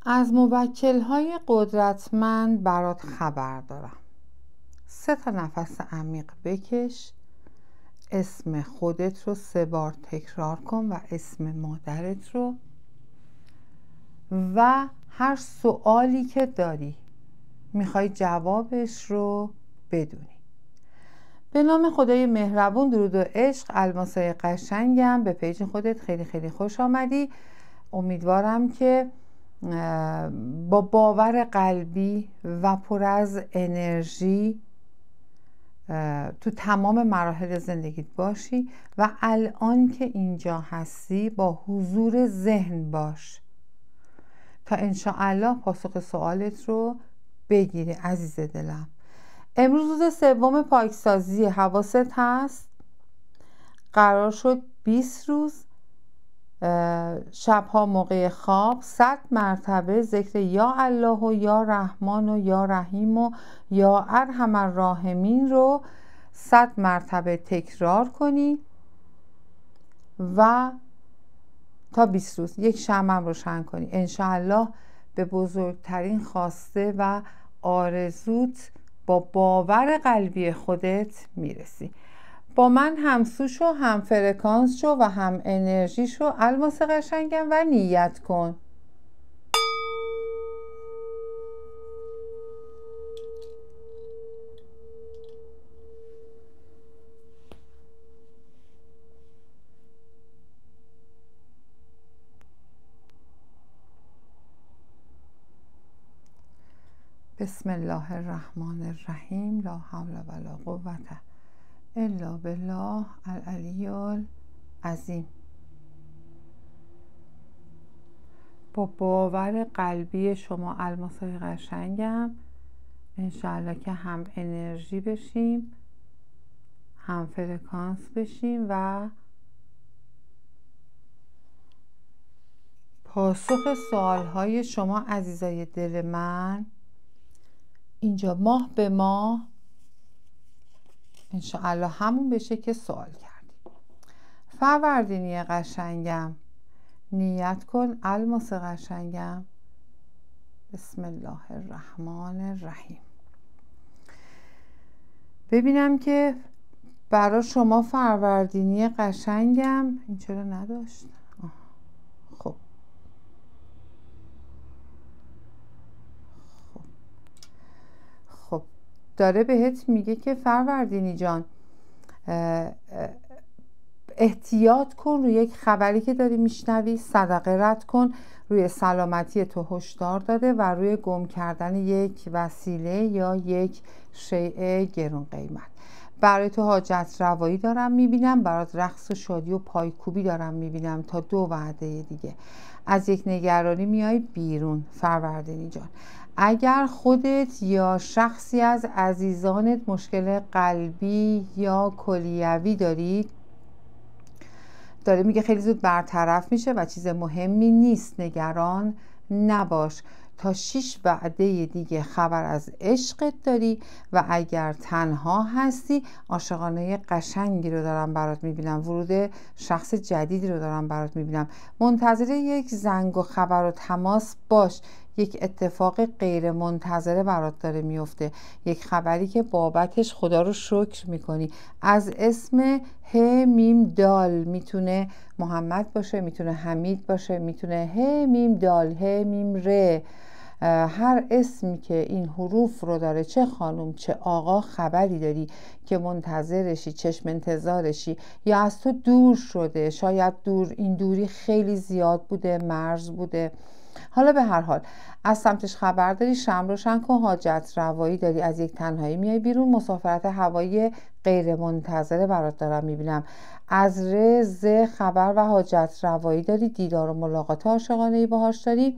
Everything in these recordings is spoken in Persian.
از موکل‌های قدرتمند برات خبر دارم. 3 تا نفس عمیق بکش، اسم خودت رو 3 بار تکرار کن و اسم مادرت رو و هر سوالی که داری میخوای جوابش رو بدونی. به نام خدای مهربون، درود و عشق، الماسای قشنگم. به پیج خودت خیلی خیلی خوش آمدی. امیدوارم که با باور قلبی و پر از انرژی تو تمام مراحل زندگیت باشی و الان که اینجا هستی با حضور ذهن باش تا انشاءالله پاسخ سوالت رو بگیری. عزیز دلم، امروز روز 3 پاکسازی حواست هست. قرار شد 20 روز شبها موقع خواب 100 مرتبه ذکر یا الله و یا رحمان و یا رحیم و یا ارحم الراحمین رو 100 مرتبه تکرار کنی و تا 20 روز یک شمع روشن کنی. انشاءالله به بزرگترین خواسته و آرزوت با باور قلبی خودت میرسی. با من همسو شو، هم فرکانس شو و هم انرژی شو. الماس قشنگم و نیت کن. بسم الله الرحمن الرحیم. لا حول ولا قوة الا بالله العلی العظیم. با باور قلبی شما الماسای قشنگم انشاءالله که هم انرژی بشیم، هم فرکانس بشیم و پاسخ سوالهای شما عزیزای دل من اینجا ماه به ماه انشاءالله همون بشه که سوال کردیم. فروردینی قشنگم، نیت کن. الماس قشنگم، بسم الله الرحمن الرحیم. ببینم که برای شما فروردینی قشنگم این چرا نداشت؟ خب داره بهت میگه که فروردینی جان احتیاط کن روی یک خبری که داری میشنوی، صدقه رد کن. روی سلامتی تو هشدار داده و روی گم کردن یک وسیله یا یک شیء گرون قیمت. برای تو حاجت روایی دارم میبینم، برات رقص و شادی و پایکوبی دارم میبینم تا 2 وعده دیگه. از یک نگرانی میای بیرون فروردینی جان. اگر خودت یا شخصی از عزیزانت مشکل قلبی یا کلیوی دارید، داره میگه خیلی زود برطرف میشه و چیز مهمی نیست، نگران نباش. تا 6 وعده دیگه خبر از عشقت داری و اگر تنها هستی عاشقانه قشنگی رو دارم برات میبینم، ورود شخص جدیدی رو دارم برات میبینم. منتظر یک زنگ و خبر و تماس باش. یک اتفاق غیر منتظره برات داره میفته، یک خبری که بابتش خدا رو شکر میکنی. از اسم ه میم دال، میتونه محمد باشه، میتونه حمید باشه، میتونه ه میم دال، ه میم ر، هر اسمی که این حروف رو داره، چه خانم چه آقا، خبری داری که منتظرشی، چشم انتظارشی، یا از تو دور شده. شاید این دوری خیلی زیاد بوده، مرز بوده. حالا به هر حال از سمتش خبر داری، شمع روشن کن. حاجت روایی داری، از یک تنهایی میای بیرون. مسافرت هوایی غیر منتظره برات دارم میبینم. از ز خبر و حاجت روایی داری، دیدار و ملاقات عاشقانه‌ای باهاش داری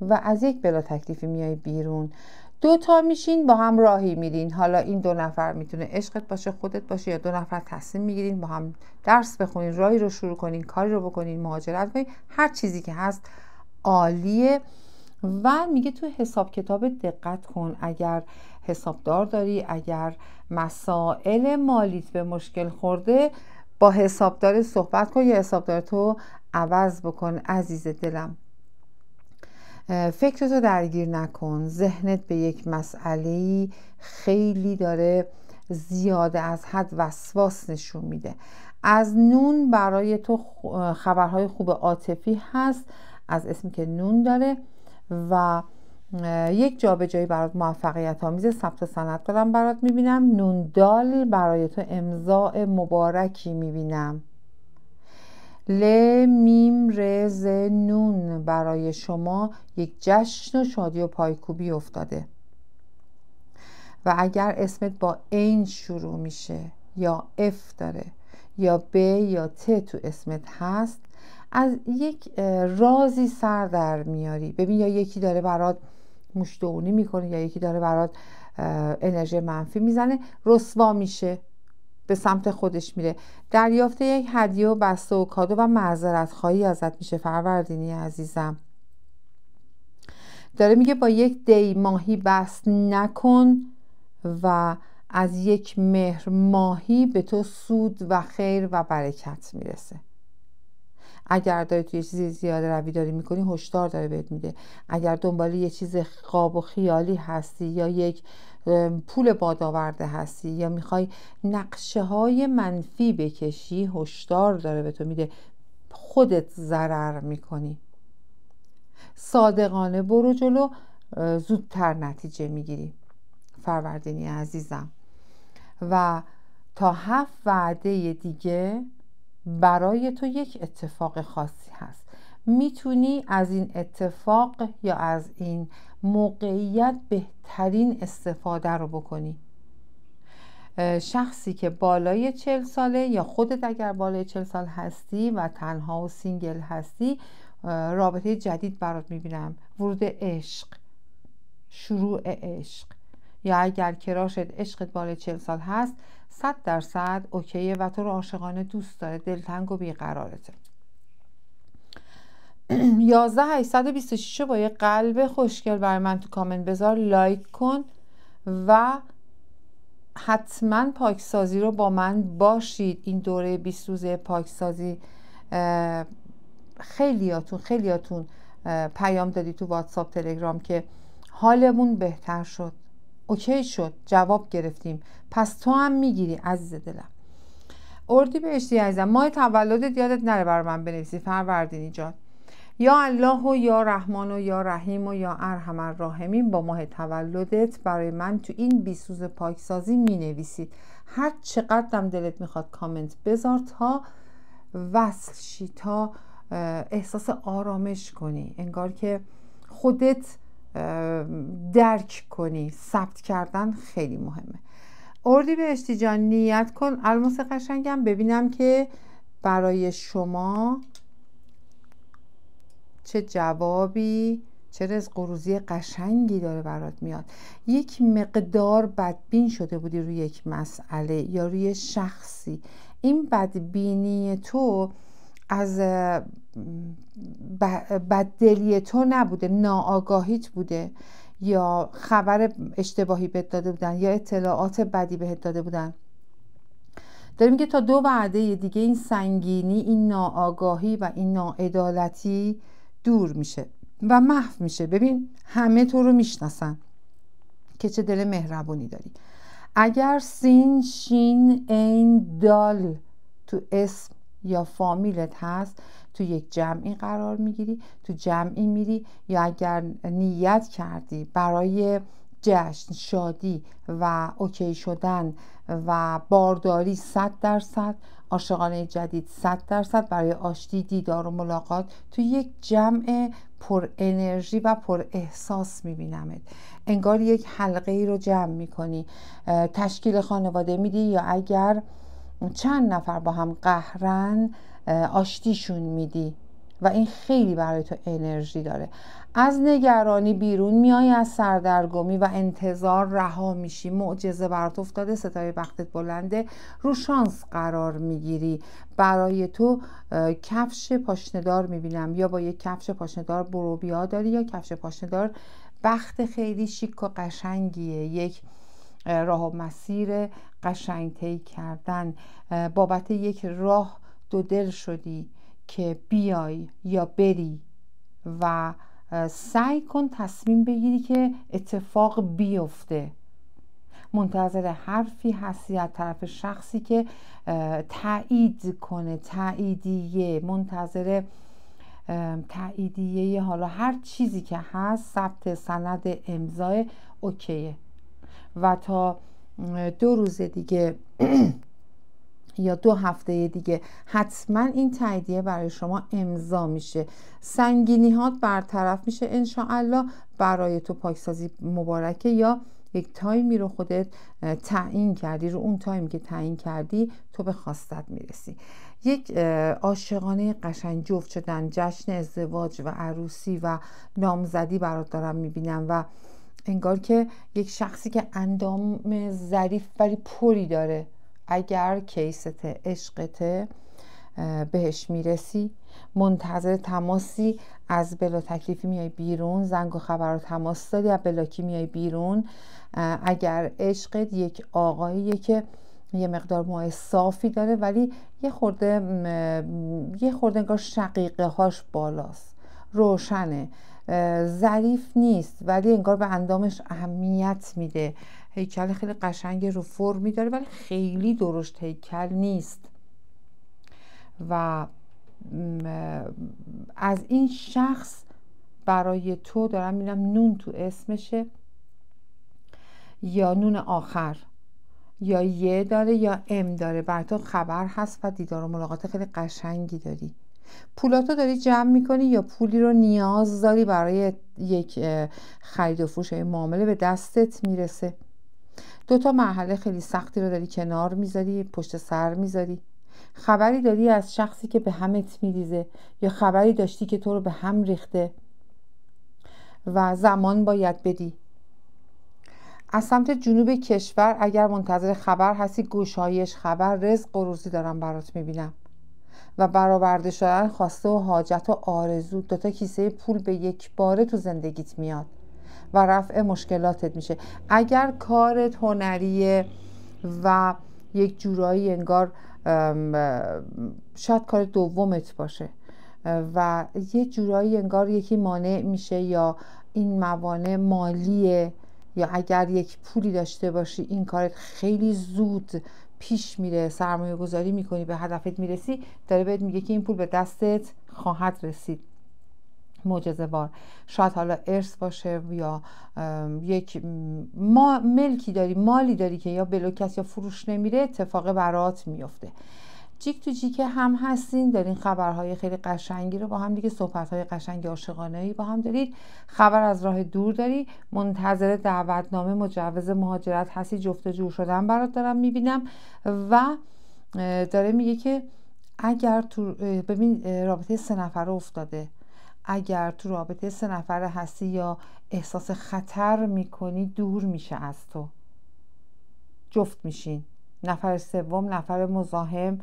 و از یک بلا تکلیفی میای بیرون. 2 تا میشین با هم راهی میرین. حالا این 2 نفر میتونه عشقت باشه، خودت باشه، یا 2 نفر تصمیم میگیرین با هم درس بخونین، راهی رو شروع کنین، کاری رو بکنین، مهاجرت کنین، هر چیزی که هست عالیه. و میگه تو حساب کتاب دقت کن. اگر حسابدار داری، اگر مسائل مالیت به مشکل خورده، با حسابدار صحبت کن یا حسابدار تو عوض بکن. عزیز دلم، فکرتو درگیر نکن، ذهنت به یک مسئله خیلی داره زیاده از حد وسواس نشون میده. از نون برای تو خبرهای خوب عاطفی هست، از اسمی که نون داره، و یک جابجایی برات موفقیت آمیز ثبت سند دارم برات میبینم. نون دال برای تو امضاء مبارکی میبینم. ل میم ر ز نون برای شما یک جشن و شادی و پایکوبی افتاده. و اگر اسمت با این شروع میشه یا اف داره یا ب یا ت تو اسمت هست، از یک رازی سر در میاری. ببین، یا یکی داره برات مشتونی میکنه یا یکی داره برات انرژی منفی میزنه، رسوا میشه، به سمت خودش میره. دریافت یک هدیه و بسته و کادو و معذرت خواهی ازت میشه فروردینی عزیزم. داره میگه با یک دی ماهی بست نکن و از یک مهر ماهی به تو سود و خیر و برکت میرسه. اگر داری توی چیزی زیاده روی داری میکنی، هشدار داره بهت میده. اگر دنبال یه چیز خواب و خیالی هستی یا یک پول بادآورده هستی یا میخوای نقشه های منفی بکشی، هشدار داره به تو میده، خودت ضرر میکنی. صادقانه برو جلو، زودتر نتیجه میگیری فروردینی عزیزم. و تا 7 وعده دیگه برای تو یک اتفاق خاصی هست. میتونی از این اتفاق یا از این موقعیت بهترین استفاده رو بکنی. شخصی که بالای 40 ساله یا خودت اگر بالای 40 سال هستی و تنها و سینگل هستی، رابطه جدید برات میبینم، ورود عشق، شروع عشق. یا اگر کراشت عشقت بالای 40 سال هست، 100% اوکیه و تو رو عاشقانه دوست داره، دلتنگ و بیقرارته. 11826 رو با یه قلب خوشگل برای من تو کامنت بذار، لایک کن و حتما پاکسازی رو با من باشید. این دوره 20 روزه پاکسازی خیلیاتون پیام دادی تو واتساپ تلگرام که حالمون بهتر شد، اوکی شد، جواب گرفتیم، پس تو هم میگیری عزیز دلم. اردیبهشتی عزیزم، ماه تولدت یادت نره برای من بنویسی فروردینی جان. یا الله و یا رحمان و یا رحیم و یا ارحم الراحمین با ماه تولدت برای من تو این 20 روز پاکسازی می نویسید. هر چقدرم دلت میخواد کامنت بذار تا وصل شی، تا احساس آرامش کنی، انگار که خودت درک کنی. ثبت کردن خیلی مهمه. اردیبهشتی جان نیت کن. الماس قشنگم ببینم که برای شما چه جوابی، چه رزق و روزی قشنگی داره برات میاد. یک مقدار بدبین شده بودی روی یک مسئله یا روی شخصی. این بدبینی تو از بددلی تو نبوده، ناآگاهیت بوده، یا خبر اشتباهی بهت داده بودن یا اطلاعات بدی بهت داده بودن. داریم که تا 2 وعده دیگه این سنگینی، این ناآگاهی و این ناعدالتی دور میشه و محو میشه. ببین، همه تو رو میشناسن که چه دل مهربونی داری. اگر سین شین عین دال تو اسم یا فامیلت هست، تو یک جمعی قرار میگیری، تو جمعی میری، یا اگر نیت کردی برای جشن، شادی و اوکی شدن و بارداری 100%، عاشقانه جدید 100%، برای آشتی، دیدار و ملاقات، تو یک جمع پر انرژی و پر احساس میبینمت. انگار یک حلقه ای رو جمع میکنی، تشکیل خانواده میدی، یا اگر چند نفر با هم قهرن آشتیشون میدی و این خیلی برای تو انرژی داره. از نگرانی بیرون میای، از سردرگمی و انتظار رها میشی، معجزه برات افتاده، ستاره بختت بلنده، رو شانس قرار میگیری. برای تو کفش پاشنه‌دار میبینم، یا با یک کفش پاشنه‌دار بروبیا داری یا کفش پاشنه‌دار بخت خیلی شیک و قشنگیه. یک راه و مسیر قشنگ طی کردن، بابت یک راه دو دل شدی که بیای یا بری و سعی کن تصمیم بگیری که اتفاق بیفته. منتظر حرفی هستی از طرف شخصی که تایید کنه، تاییدیه، منتظر تاییدیه، حالا هر چیزی که هست، ثبت سند امضای اوکیه. و تا 2 روز دیگه یا 2 هفته دیگه حتما این تاییدیه برای شما امضا میشه، سنگینی هات برطرف میشه انشاءالله. برای تو پاکسازی مبارکه، یا یک تایمی رو خودت تعیین کردی، رو اون تایمی که تعیین کردی تو به خواستت میرسی. یک عاشقانه قشنگ، جفت شدن، جشن ازدواج و عروسی و نامزدی برات دارم میبینم و انگار که یک شخصی که اندام ظریف ولی پری داره، اگر کیسته، عشقته، بهش میرسی. منتظر تماسی، از بلا تکلیفی میای بیرون، زنگ و خبر و تماس داری، از بلاکی میای بیرون. اگر عشقت یک آقاییه که یه مقدار موهای صافی داره ولی یه خورده انگار شقیقه هاش بالاست، روشنه، ظریف نیست ولی انگار به اندامش اهمیت میده، هیکل خیلی قشنگ رو فرمی داره ولی خیلی درشت هیکل نیست. و از این شخص برای تو دارم میبینم نون تو اسمشه، یا نون آخر، یا یه داره یا ام داره. بر تو خبر هست و دیدار و ملاقات خیلی قشنگی داری. پولاتو داری جمع میکنی یا پولی رو نیاز داری برای یک خرید و فروش یا معامله به دستت میرسه. 2 مرحله خیلی سختی رو داری کنار میذاری، پشت سر میذاری. خبری داری از شخصی که به همت میریزه، یا خبری داشتی که تو رو به هم ریخته و زمان باید بدی. از سمت جنوب کشور اگر منتظر خبر هستی، گشایش، خبر، رزق و روزی دارم برات میبینم و برآورده شدن خواسته و حاجت و آرزو. 2 کیسه پول به یک باره تو زندگیت میاد و رفع مشکلاتت میشه. اگر کارت هنریه و یک جورایی انگار شاید کار دومت باشه و یه جورایی انگار یکی مانع میشه، یا این موانع مالیه، یا اگر یک پولی داشته باشی این کارت خیلی زود پیش میره، سرمایه گذاری میکنی، به هدفت میرسی، داره بهت میگه که این پول به دستت خواهد رسید. معجزه بار. شاید حالا ارث باشه یا یک ملکی داری، مالی داری که یا بلوکس یا فروش نمیره، اتفاق برات میفته. جیک تو جیک هم هستین، دارین خبرهای خیلی قشنگی رو با هم دیگه، صحبتهای قشنگ عاشقانه‌ای با هم دارید. خبر از راه دور داری، منتظر دعوتنامه، مجوز مهاجرت هستی، جفت جور شدن برات دارم میبینم و داره میگه که اگر تو ببین رابطه 3 نفره افتاده، اگر تو رابطه 3 نفره هستی یا احساس خطر میکنی، دور میشه از تو، جفت میشین. نفر سوم، نفر مزاحم،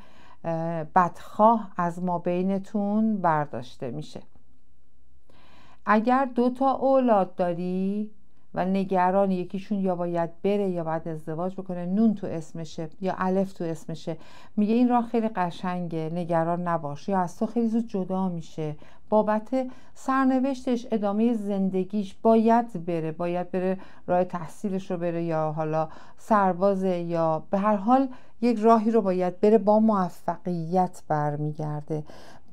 بدخواه از ما بینتون برداشته میشه. اگر 2 اولاد داری و نگران یکیشون یا باید بره یا باید ازدواج بکنه، نون تو اسمشه یا الف تو اسمشه، میگه این راه خیلی قشنگه، نگران نباش، یا از تو خیلی زود جدا میشه بابت سرنوشتش، ادامه زندگیش، باید بره راه تحصیلش رو بره، یا حالا سربازه، یا به هر حال یک راهی رو باید بره، با موفقیت برمیگرده.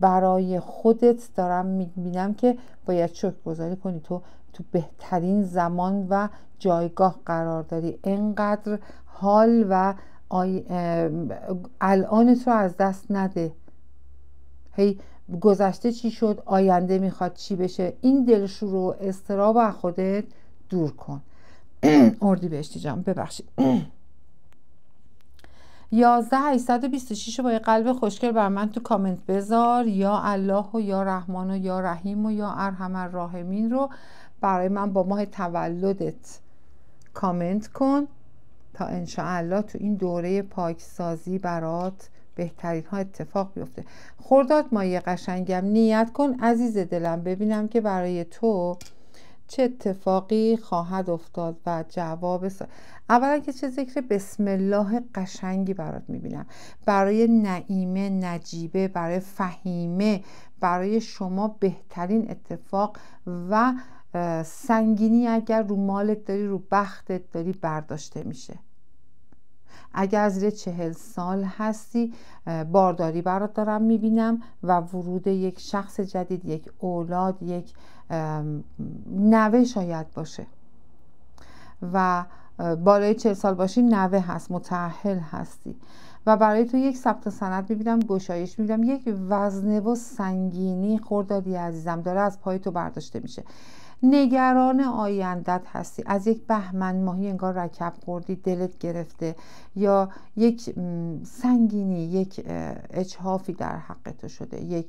برای خودت دارم میبینم که باید شکرگزاری کنی، تو بهترین زمان و جایگاه قرار داری. اینقدر حال و الان تو از دست نده. هی گذشته چی شد، آینده میخواد چی بشه، این دلشور و اضطراب از خودت دور کن. اردیبهشتی جان ببخشید. 11826 با یه قلب خوشگل بر من تو کامنت بذار، یا الله و یا رحمان و یا رحیم و یا ارحم الراحمین رو برای من با ماه تولدت کامنت کن تا انشاءالله تو این دوره پاکسازی برات بهترین ها اتفاق بیفته. خرداد مایه قشنگم، نیت کن عزیز دلم، ببینم که برای تو چه اتفاقی خواهد افتاد و جواب اولا که چه ذکر بسم الله قشنگی برات میبینم برای نعیمه، نجیبه، برای فهیمه، برای شما بهترین اتفاق و سنگینی اگر رو مالت داری، رو بختت داری، برداشته میشه. اگر زیر 40 سال هستی بارداری برات دارم میبینم و ورود یک شخص جدید، یک اولاد، یک نوه شاید باشه و بالای 40 سال باشی نوه هست، متأهل هستی و برای تو یک ثبت سند میبینم، گشایش میبینم، یک وزنه و سنگینی خردادی عزیزم داره از پای تو برداشته میشه. نگران آیندت هستی، از یک بهمن ماهی انگار رکب خوردی، دلت گرفته یا یک سنگینی، یک اجحافی در حق تو شده، یک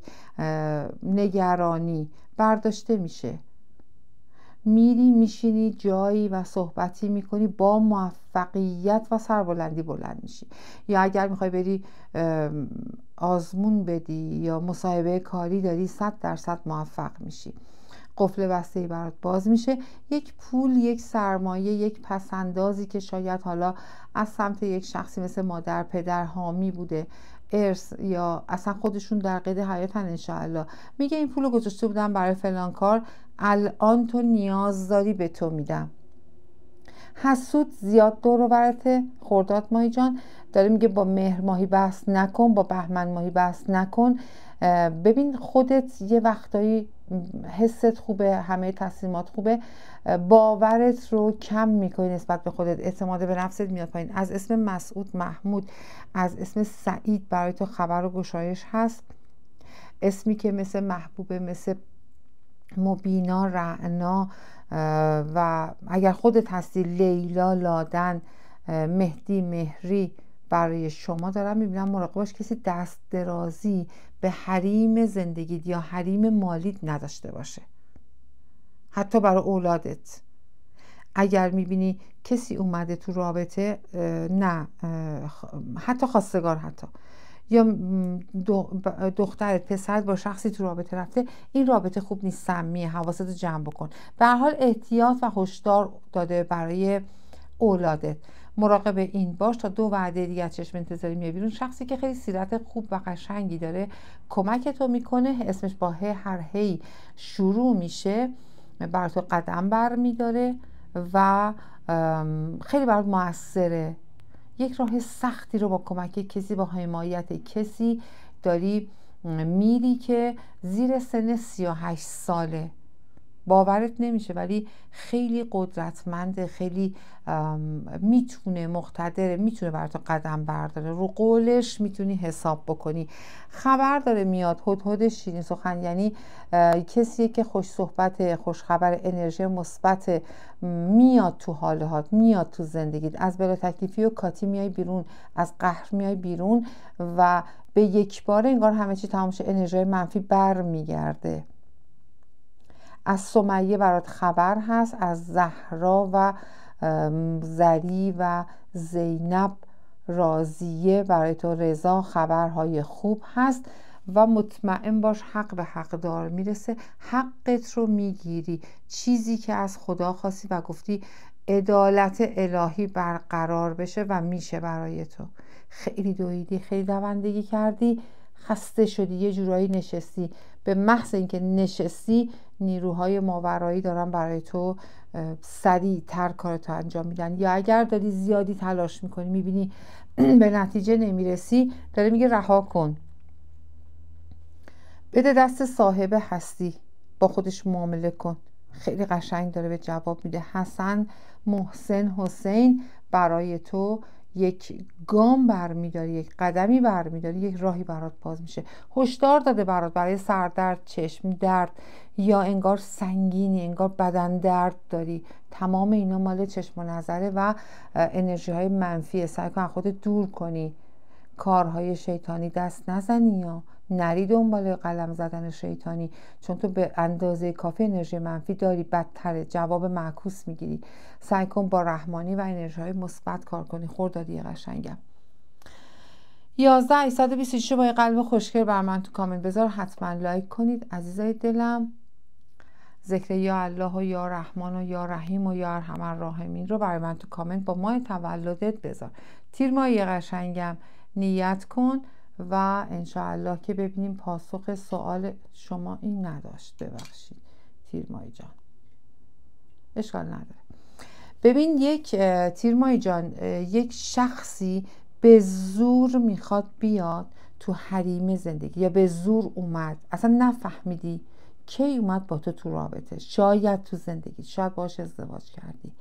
نگرانی برداشته میشه. میری میشینی جایی و صحبتی میکنی، با موفقیت و سربلندی بلند میشی. یا اگر میخوای بری آزمون بدی یا مصاحبه کاری داری 100% موفق میشی. قفل بسته‌ای برات باز میشه، یک پول، یک سرمایه، یک پسندازی که شاید حالا از سمت یک شخصی مثل مادر، پدر حامی بوده، ارث یا اصلا خودشون در قید حیاتن انشاءالله، میگه این پولو گذاشته بودم برای فلان کار، الان تو نیاز داری به تو میدم. حسود زیاد دور و برته خرداد ماهی جان، داره میگه با مهر ماهی بحث نکن، با بهمن ماهی بحث نکن. ببین خودت یه وقتایی حست خوبه، همه تصمیمات خوبه، باورت رو کم میکنی نسبت به خودت، اعتماد به نفست میاد پایین. از اسم مسعود، محمود، از اسم سعید برای تو خبر و گشایش هست. اسمی که مثل محبوبه، مثل مبینا، رعنا و اگر خودت هستی لیلا، لادن، مهدی، مهری برای شما دارم میبینم. مراقب باش کسی دست درازی به حریم زندگیت یا حریم مالیت نداشته باشه، حتی برای اولادت. اگر میبینی کسی اومده تو رابطه، نه حتی خواستگار، حتی یا دخترت، پسرت با شخصی تو رابطه رفته، این رابطه خوب نیست، سمیه، حواستو جمع بکن. به هر حال احتیاط و هشدار داده برای اولادت. مراقب این باش تا 2 وعده دیگه چشم انتظاری میاد بیرون. شخصی که خیلی سیرت خوب و قشنگی داره، کمک تو میکنه، اسمش با هر هی شروع میشه، بر تو قدم بر میداره و خیلی برات موثره. یک راه سختی رو با کمک کسی، با حمایت کسی داری میری که زیر سن 38 ساله. باورت نمیشه ولی خیلی قدرتمنده، خیلی میتونه، مقتدره، میتونه برای تو قدم برداره، رو قولش میتونی حساب بکنی. خبر داره میاد، هدهد شیرین سخن، یعنی کسی که خوش صحبت، خوش خبر، انرژی مثبت میاد تو حالات، میاد تو زندگیت. از بلا تکلیفی و کاتی میای بیرون، از قهر میای بیرون و به یک بار انگار همه چی تمام شد، انرژی منفی بر میگرده. از سمیه برات خبر هست، از زهرا و زری و زینب، راضیه برای تو، رضا، خبرهای خوب هست و مطمئن باش حق به حقدار میرسه، حقت رو میگیری. چیزی که از خدا خواستی و گفتی عدالت الهی برقرار بشه و میشه برای تو. خیلی دویدی، خیلی دوندگی کردی، خسته شدی، یه جورایی نشستی. به محض اینکه نشستی نیروهای ماورایی دارن برای تو سریع تر کارتو انجام میدن. یا اگر داری زیادی تلاش میکنی میبینی به نتیجه نمیرسی، داره میگه رها کن، بده دست صاحب هستی، با خودش معامله کن. خیلی قشنگ داره به جواب میده. حسن، محسن، حسین برای تو یک گام برمیداری، یک قدمی برمیداری، یک راهی برات باز میشه. هشدار داده برات برای سردرد، چشم درد یا انگار سنگینی، انگار بدن درد داری. تمام اینا مال چشم و نظره و انرژی های منفیه. سعی کن خودت دور کنی، کارهای شیطانی دست نزنی یا نری دنبال قلم زدن شیطانی، چون تو به اندازه کافی انرژی منفی داری، بدتره، جواب معکوس میگیری. سعی کن با رحمانی و انرژی های مثبت کار کنی. خردادی قشنگم. 11826 با یه قلب خوشگل بر من تو کامنت بذار، حتما لایک کنید عزیزای دلم. ذکر یا الله و یا رحمان و یا رحیم و یا ارحم الراحمین رو برای من تو کامنت با ماه تولدت بذار. تیر ماهی قشنگم نیت کن و انشاءالله که ببینیم پاسخ سوال شما این نداشت. ببخشید تیر ماهی جان، اشکال نداره. ببین یک تیر ماهی جان، یک شخصی به زور میخواد بیاد تو حریم زندگی یا به زور اومد، اصلا نفهمیدی کی اومد با تو رابطه، شاید تو زندگی، شاید باش ازدواج کردی.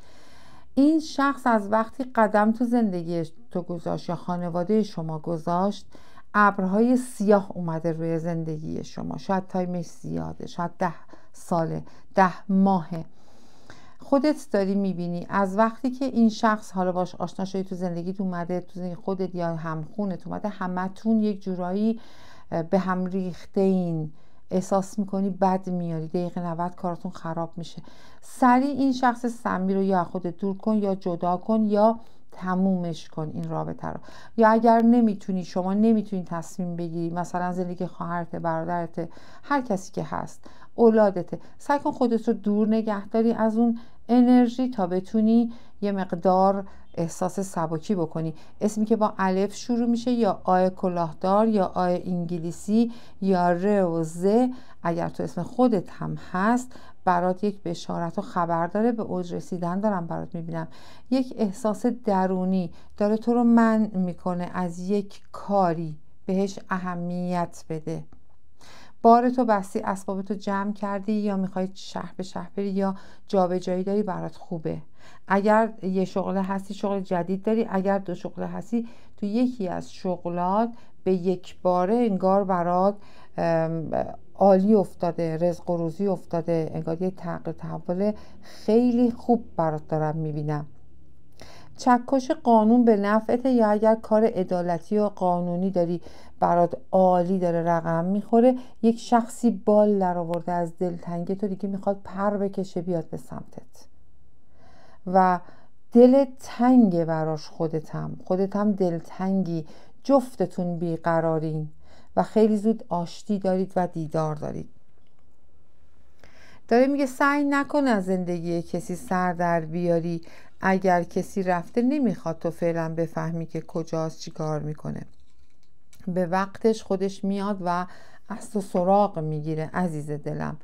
این شخص از وقتی قدم تو زندگی تو گذاشت یا خانواده شما گذاشت، ابرهای سیاه اومده روی زندگی شما. شاید تایمش زیاده، شاید 10 ساله، 10 ماهه. خودت داری میبینی از وقتی که این شخص حالا باش آشنا شدی، تو زندگیت اومده، تو زندگی خودت یا همخونت اومده، همتون یک جورایی به هم ریخته این، احساس میکنی بد میاری، دقیقه 90 کارتون خراب میشه. سریع این شخص سمی رو یا خودت دور کن یا جدا کن یا تمومش کن این رابطه رو. یا اگر نمیتونی، شما نمیتونی تصمیم بگیری، مثلا زندگی خواهرت، برادرت، هر کسی که هست، اولادته، سعی کن خودت رو دور نگه داری از اون انرژی تا بتونی یه مقدار احساس سبکی بکنی. اسمی که با الف شروع میشه یا آ کلاهدار یا آ انگلیسی یا ر و ز، اگر تو اسم خودت هم هست، برات یک بشارت و خبر داره، به اوج رسیدن دارم برات میبینم. یک احساس درونی داره تو رو منع میکنه از یک کاری، بهش اهمیت بده. بار تو بستی، اسباب تو جمع کردی یا میخوای شهر به شهر بری یا جابجایی داری، برات خوبه. اگر یه شغل هستی، شغل جدید داری. اگر 2 شغل هستی، تو یکی از شغلات به یک باره انگار برات عالی افتاده، رزق و روزی افتاده، انگار یه تغییر تحول خیلی خوب برات دارم میبینم. چکش قانون به نفعته، یا اگر کار عدالتی و قانونی داری برات عالی داره رقم میخوره. یک شخصی بال در آورده از دلتنگی تو، دیگه میخواد پر بکشه بیاد به سمتت و دل تنگه براش. خودت هم دلتنگی، جفتتون بیقرارین و خیلی زود آشتی دارید و دیدار دارید. داره میگه سعی نکن از زندگی کسی سر در بیاری. اگر کسی رفته، نمیخواد تو فعلا بفهمی که کجاست، چی کار میکنه. به وقتش خودش میاد و از تو سراغ میگیره. عزیز دلم،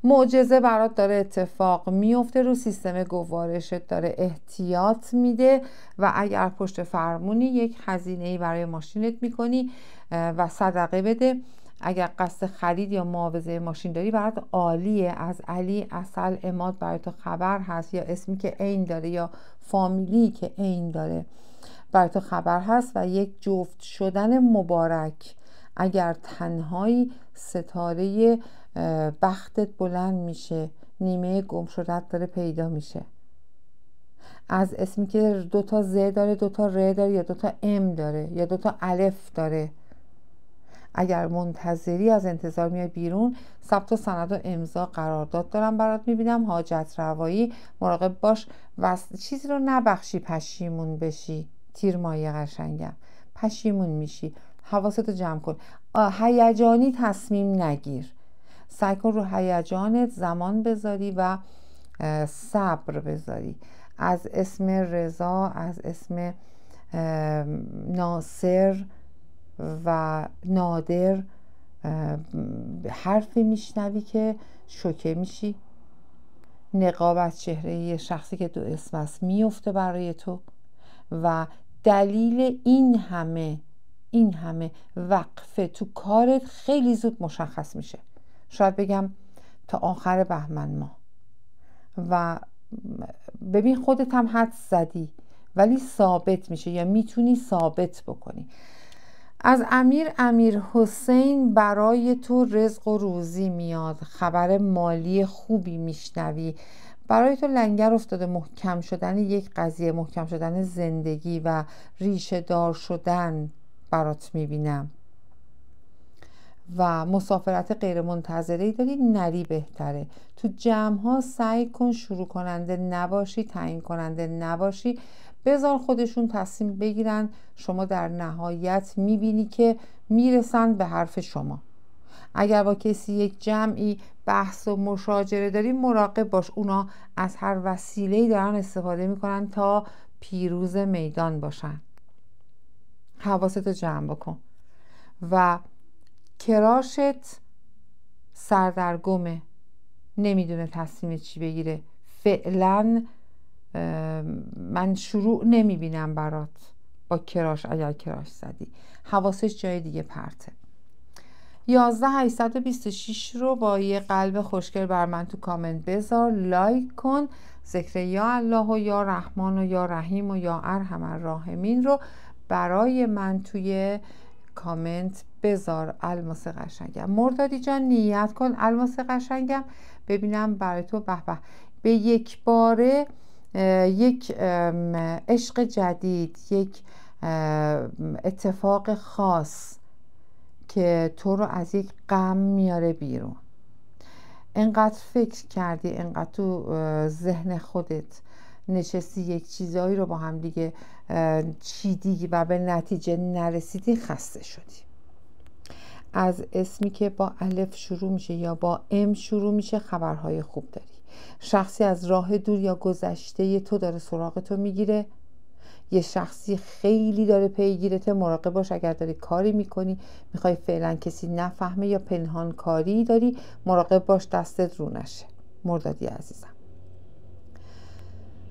معجزه برات داره اتفاق میفته، رو سیستم گوارشت داره احتیاط میده و اگر پشت فرمونی یک هزینه‌ای برای ماشینت میکنی و صدقه بده. اگر قصد خرید یا معاوضه ماشین داری، برات عالیه. از علی اصل عماد برای تو خبر هست، یا اسمی که عین داره یا فامیلی که عین داره برای تو خبر هست و یک جفت شدن مبارک. اگر تنهایی، ستاره بختت بلند میشه، نیمه گم شدت داره پیدا میشه. از اسمی که 2 تا ز داره، 2 تا ر داره یا 2 تا ام داره یا 2 تا الف داره. اگر منتظری، از انتظار میای بیرون. ثبت و سند و امضا قرارداد دارم برات میبینم. حاجت روایی، مراقب باش و چیزی رو نبخشی پشیمون بشی. تیر ماهی قشنگم، پشیمون میشی، حواستو جمع کن. هیجانی تصمیم نگیر، سعی کن رو هیجانت زمان بذاری و صبر بذاری. از اسم رضا، از اسم ناصر و نادر حرفی میشنوی که شوکه میشی. نقاب از چهره یه شخصی که 2 اسم است میفته برای تو و دلیل این همه وقفه تو کارت خیلی زود مشخص میشه. شاید بگم تا آخر بهمن ماه. و ببین خودت هم حدس زدی ولی ثابت میشه یا میتونی ثابت بکنی. از امیر حسین برای تو رزق و روزی میاد، خبر مالی خوبی میشنوی. برای تو لنگر افتاده، محکم شدن یک قضیه، محکم شدن زندگی و ریشه دار شدن برات میبینم و مسافرت غیر منتظره‌ای داری، نری بهتره. تو جمع ها سعی کن شروع کننده نباشی، تعیین کننده نباشی، بذار خودشون تصمیم بگیرن. شما در نهایت میبینی که میرسن به حرف شما. اگر با کسی یک جمعی بحث و مشاجره داری مراقب باش، اونا از هر وسیله‌ای دارن استفاده میکنن تا پیروز میدان باشن. حواستو جمع بکن. و کراشت سردرگمه، نمیدونه تصمیم چی بگیره. فعلا من شروع نمیبینم برات با کراش. اگر کراش زدی حواسش جای دیگه پرته. 11826 رو با یه قلب خوشگل بر من تو کامنت بذار، لایک کن. ذکر یا الله و یا رحمان و یا رحیم و یا ارحم الراحمین رو برای من توی کامنت بذار. الماس قشنگم. مردادی جان نیت کن الماس قشنگم، ببینم برای تو. به به یک باره یک عشق جدید، یک اتفاق خاص که تو رو از یک غم میاره بیرون. انقدر فکر کردی، انقدر تو ذهن خودت نشستی یک چیزایی رو با هم دیگه چیدی و به نتیجه نرسیدی، خسته شدی. از اسمی که با الف شروع میشه یا با ام شروع میشه خبرهای خوب داری. شخصی از راه دور یا گذشته تو داره سراغ تو میگیره. یه شخصی خیلی داره پیگیرته، مراقب باش. اگر داری کاری میکنی میخوای فعلا کسی نفهمه یا پنهان کاری داری، مراقب باش دستت رو نشه. مردادی عزیزم.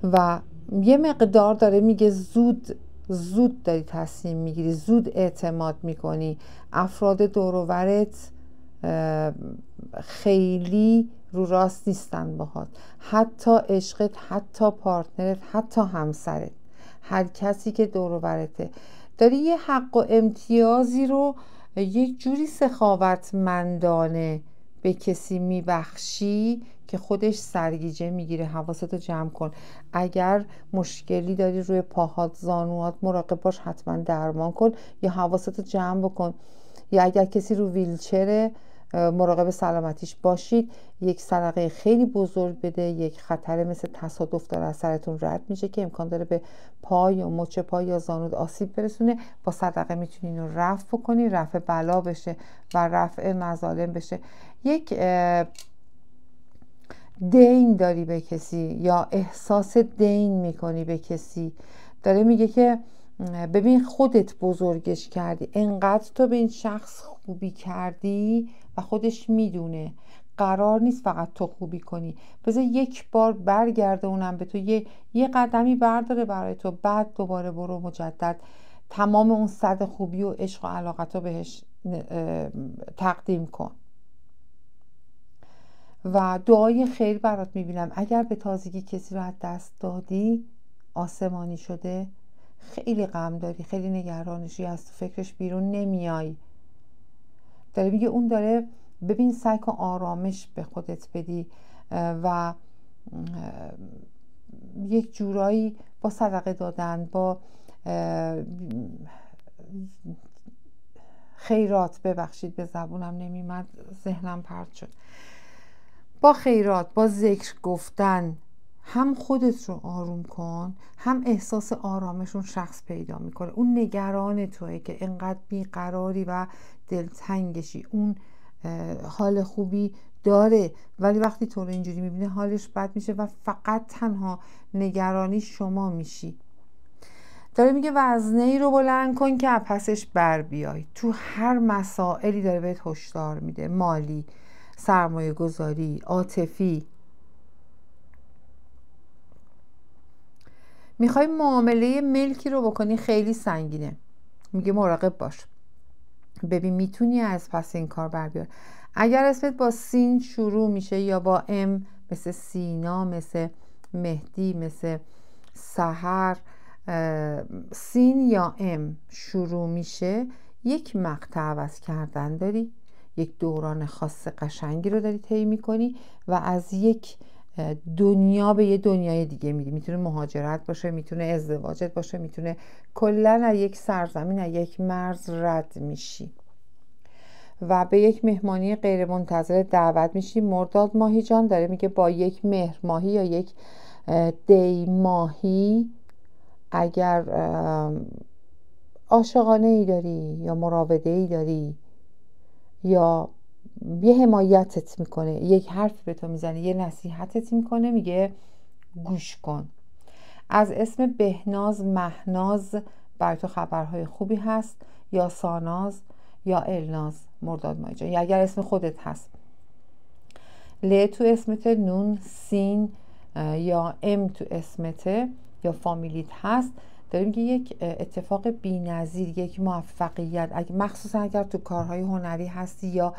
و یه مقدار داره میگه زود داری تصمیم میگیری، زود اعتماد میکنی. افراد دور و برت خیلی رو راست نیستن باهات، حتی عشقت، حتی پارتنرت، حتی همسرت، هر کسی که دور و برته. داری یه حق و امتیازی رو یک جوری سخاوتمندانه به کسی میبخشی که خودش سرگیجه میگیره. حواستو جمع کن. اگر مشکلی داری روی پاهات، زانوات، مراقب باش حتما درمان کن یا حواستو جمع بکن. یا اگر کسی رو ویلچره، مراقب سلامتیش باشید. یک صدقه خیلی بزرگ بده. یک خطر مثل تصادف داره از سرتون رد میشه که امکان داره به پا یا مچ پا یا زانود آسیب برسونه. با صدقه میتونی اینو رفع بکنی، رفع بلا بشه و رفع مظالم بشه. یک دین داری به کسی یا احساس دین میکنی به کسی، داره میگه که ببین خودت بزرگش کردی، انقدر تو به این شخص خوبی کردی و خودش میدونه. قرار نیست فقط تو خوبی کنی، بذار یک بار برگرده اونم به تو، یه قدمی برداره برای تو، بعد دوباره برو مجدد تمام اون صد خوبی و عشق و علاقت رو بهش تقدیم کن. و دعای خیر برات میبینم. اگر به تازگی کسی رو از دست دادی، آسمانی شده، خیلی غم داری، خیلی نگرانشی، از تو فکرش بیرون نمیای. داره میگه اون داره، ببین سعی کن آرامش به خودت بدی و یک جورایی با صدقه دادن، با خیرات، ببخشید به زبونم نمیمد، ذهنم پرت شد، با خیرات، با ذکر گفتن هم خودت رو آروم کن، هم احساس آرامش اون شخص پیدا میکنه. اون نگران توئه که انقدر بیقراری و دلتنگشی. اون حال خوبی داره ولی وقتی تو رو اینجوری میبینه حالش بد میشه و فقط تنها نگرانی شما میشی. داره میگه وزنه‌ای رو بلند کن که پسش بر بیای. تو هر مسائلی داره بهت هشدار میده، مالی، سرمایه گذاری، عاطفی. میخوای معامله ملکی رو بکنی، خیلی سنگینه. میگه مراقب باش، ببین میتونی از پس این کار بر بیای. اگر اسمت با سین شروع میشه یا با ام، مثل سینا، مثل مهدی، مثل سحر، سین یا ام شروع میشه، یک مقطع عوض کردن داری، یک دوران خاص قشنگی رو داری طی میکنی و از یک دنیا به یه دنیای دیگه میری. میتونه مهاجرت باشه، میتونه ازدواجت باشه، میتونه کلا از یک سرزمین، از یک مرز رد میشی و به یک مهمانی غیر منتظره دعوت میشی. مرداد ماهی جان داره میگه با یک مهر ماهی یا یک دی ماهی اگر عاشقانه ای داری یا مراوده ای داری یا یه حمایتت میکنه، یک حرف به تو میزنه، یه نصیحتت میکنه، میگه گوش کن. از اسم بهناز، مهناز برای تو خبرهای خوبی هست، یا ساناز یا الناز مرداد ماه جان، یا اگر اسم خودت هست. ل تو اسمت، نون، سین یا ام تو اسمته یا فامیلیت هست، داریم که یک اتفاق بی‌نظیر، یک موفقیت، مخصوصا اگر تو کارهای هنری هستی یا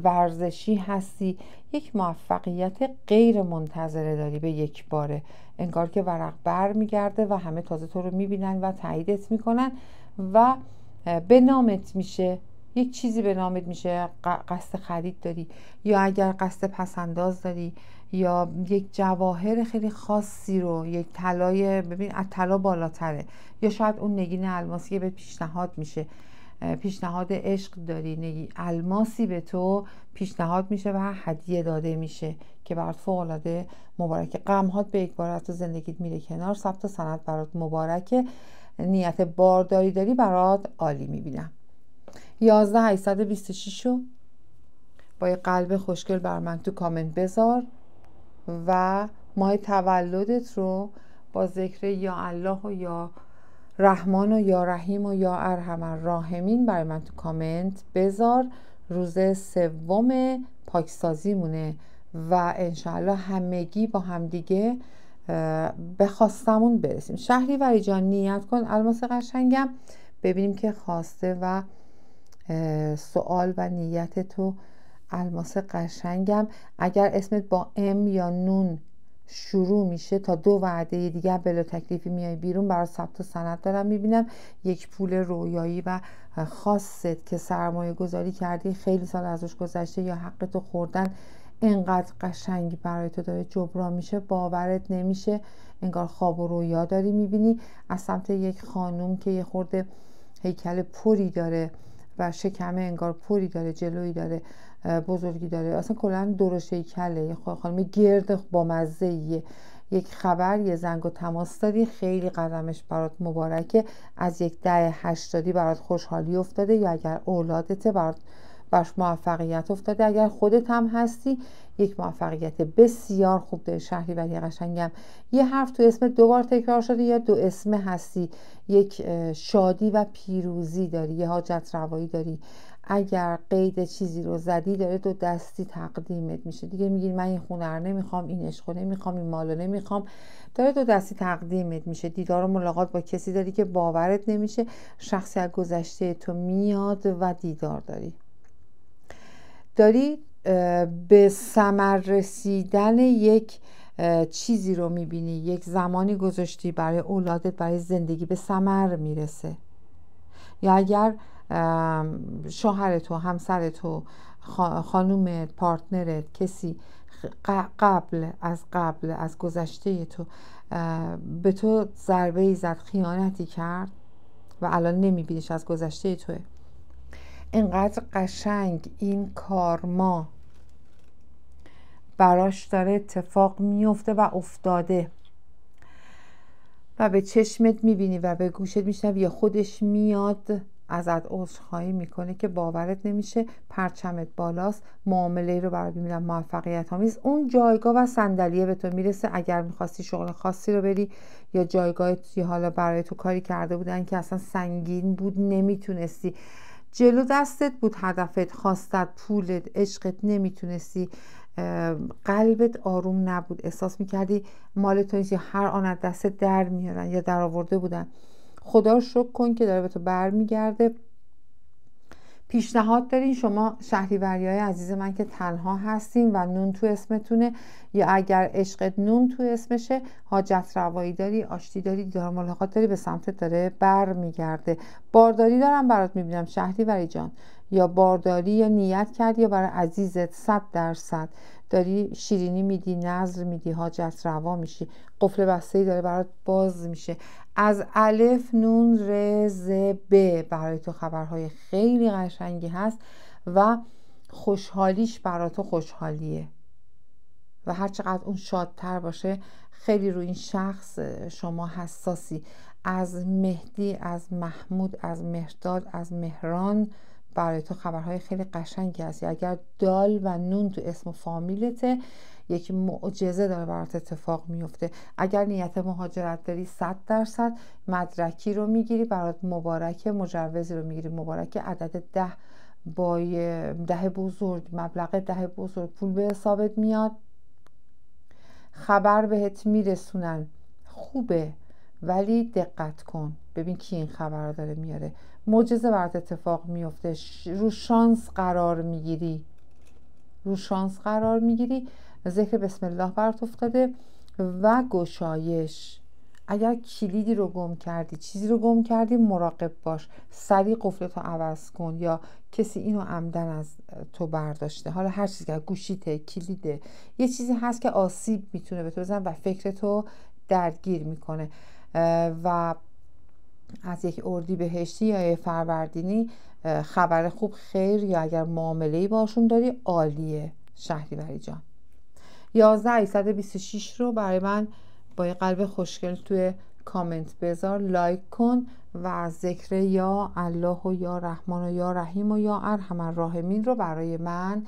ورزشی هستی، یک موفقیت غیر منتظره داری به یک باره، انگار که ورق بر میگرده و همه تازه تو رو میبینن و تاییدت میکنن و به نامت میشه، یک چیزی به نامت میشه، قصد خرید داری یا اگر قصد پسنداز داری یا یک جواهر خیلی خاصی رو، یک طلای، ببین از طلا بالاتره، یا شاید اون نگین الماسی که به پیشنهاد میشه، پیشنهاد عشق داری، الماسی به تو پیشنهاد میشه و هدیه داده میشه که برات فوق‌العاده مبارکه. غم‌هات به یک بار از تو زندگیت میره کنار، ثبت سند برات مبارکه، نیت بارداری داری برات عالی میبینم. 11826 رو با یه قلب خوشگل بر من تو کامنت بذار و ماه تولدت رو با ذکر یا الله و یا رحمان و یا رحیم و یا ارحم الراحمین برای من تو کامنت بذار. روز سوم پاکسازی مونه و انشاءالله همگی با همدیگه به خواستمون برسیم. شهریوری جان نیت کن الماس قشنگم، ببینیم که خواسته و سوال و نیت تو الماس قشنگم. اگر اسمت با ام یا نون شروع میشه تا 2 وعده دیگه بلا تکلیفی میای بیرون، برای ثبت و سند دارم میبینم. یک پول رویایی و خاصت که سرمایه گذاری کردی، خیلی سال ازش گذشته یا حق تو خوردن، انقدر قشنگ برای تو داره جبران میشه، باورت نمیشه، انگار خواب و رویا داری میبینی. از سمت یک خانوم که یه خورده هیکل پری داره و شکمه انگار پری داره، جلویی داره، بزرگی داره، اصلا کلا درشت هیکله، یه خانم گرد با مزه. یک خبر، یه زنگ و تماس داری، خیلی قدمش برات مبارکه، از یک 10-80 برات خوشحالی افتاده، یا اگر اولادته برات باش موفقیت افتاده، اگر خودت هم هستی یک موفقیت بسیار خوب داره. شهریوری قشنگم، یه حرف تو اسم 2 بار تکرار شده یا 2 اسم هستی، یک شادی و پیروزی داری، یه حاجت روایی داری، اگر قید چیزی رو زدی داره 2 دستی تقدیمت میشه دیگه، میگی من این خونه رو نمیخوام، این عشق رو نمیخوام، این مال رو نمیخوام، داره 2 دستی تقدیمت میشه. دیدار و ملاقات با کسی داری که باورت نمیشه، شخصی از گذشته تو میاد و دیدار داری به ثمر رسیدن یک چیزی رو میبینی، یک زمانی گذاشتی برای اولادت، برای زندگی، به ثمر میرسه. یا اگر شوهر تو، همسر تو، خانومت، پارتنرت، کسی قبل از گذشته تو به تو ضربه ای زد، خیانتی کرد و الان نمیبینیش، از گذشته توه، اینقدر قشنگ این کارما براش داره اتفاق میفته و افتاده و به چشمت میبینی و به گوشت میشنوی، یا خودش میاد ازت عذرخواهی میکنه که باورت نمیشه، پرچمت بالاست، معامله رو برای میبینم موفقیت آمیز، اون جایگاه و صندلیه به تو میرسه. اگر میخواستی شغل خاصی رو بری یا جایگاهی حالا برای تو کاری کرده بودن که اصلا سنگین بود، نمیتونستی، جلو دستت بود هدفت، خواستت، پولت، عشقت، نمیتونستی، قلبت آروم نبود، احساس میکردی مال تو نیست، یا هر آن از دستت در میارن یا در آورده بودن. خدا رو شکر کن که داره به تو بر میگرده. پیشنهاد دارین شما شهریوریای عزیز من که تنها هستین و نون تو اسمتونه، یا اگر عشقت نون تو اسمشه، حاجت روایی داری، آشتی داری، دیدار ملاقات داری، به سمتت داره بر میگرده. بارداری دارم برات میبینم شهریوری جان، یا بارداری یا نیت کردی یا برای عزیزت 100% داری شیرینی میدی، نظر میدی، حاجت روا میشی، قفل بسته‌ای داره برات باز میشه. از الف نون ر ز ب برای تو خبرهای خیلی قشنگی هست و خوشحالیش برای تو خوشحالیه و هر چقدر اون شادتر باشه، خیلی روی این شخص شما حساسی. از مهدی، از محمود، از مهرداد، از مهران برای تو خبرهای خیلی قشنگی هست. اگر دال و نون تو اسم و فامیلته، یک معجزه داره برات اتفاق میفته. اگر نیت مهاجرت داری 100% مدرکی رو میگیری، برات مبارکه، مجوزی رو میگیری مبارکه، عدد 10 با 10 بزرگ، مبلغ 10 بزرگ پول به حسابت میاد، خبر بهت میرسونن، خوبه، ولی دقت کن ببین کی این خبر رو داره میاره. معجزه برات اتفاق میفته، رو شانس قرار میگیری، رو شانس قرار میگیری، ذکر بسم الله برات افتاده و گشایش. اگر کلیدی رو گم کردی، چیزی رو گم کردی، مراقب باش، سریع قفلتو عوض کن، یا کسی اینو عمدن از تو برداشته. حالا هر چیزی که گوشیته، کلیده، یه چیزی هست که آسیب میتونه به تو بزنه و فکرتو درگیر میکنه. و از یک اردیبهشتی یا یک فروردینی خبر خوب، خیر، یا اگر معامله‌ای باشون داری عالیه شهریوری جان. 11826 رو برای من با یه قلب خوشگل توی کامنت بذار، لایک کن و ذکر یا الله و یا رحمان و یا رحیم و یا ارحم الراحمین رو برای من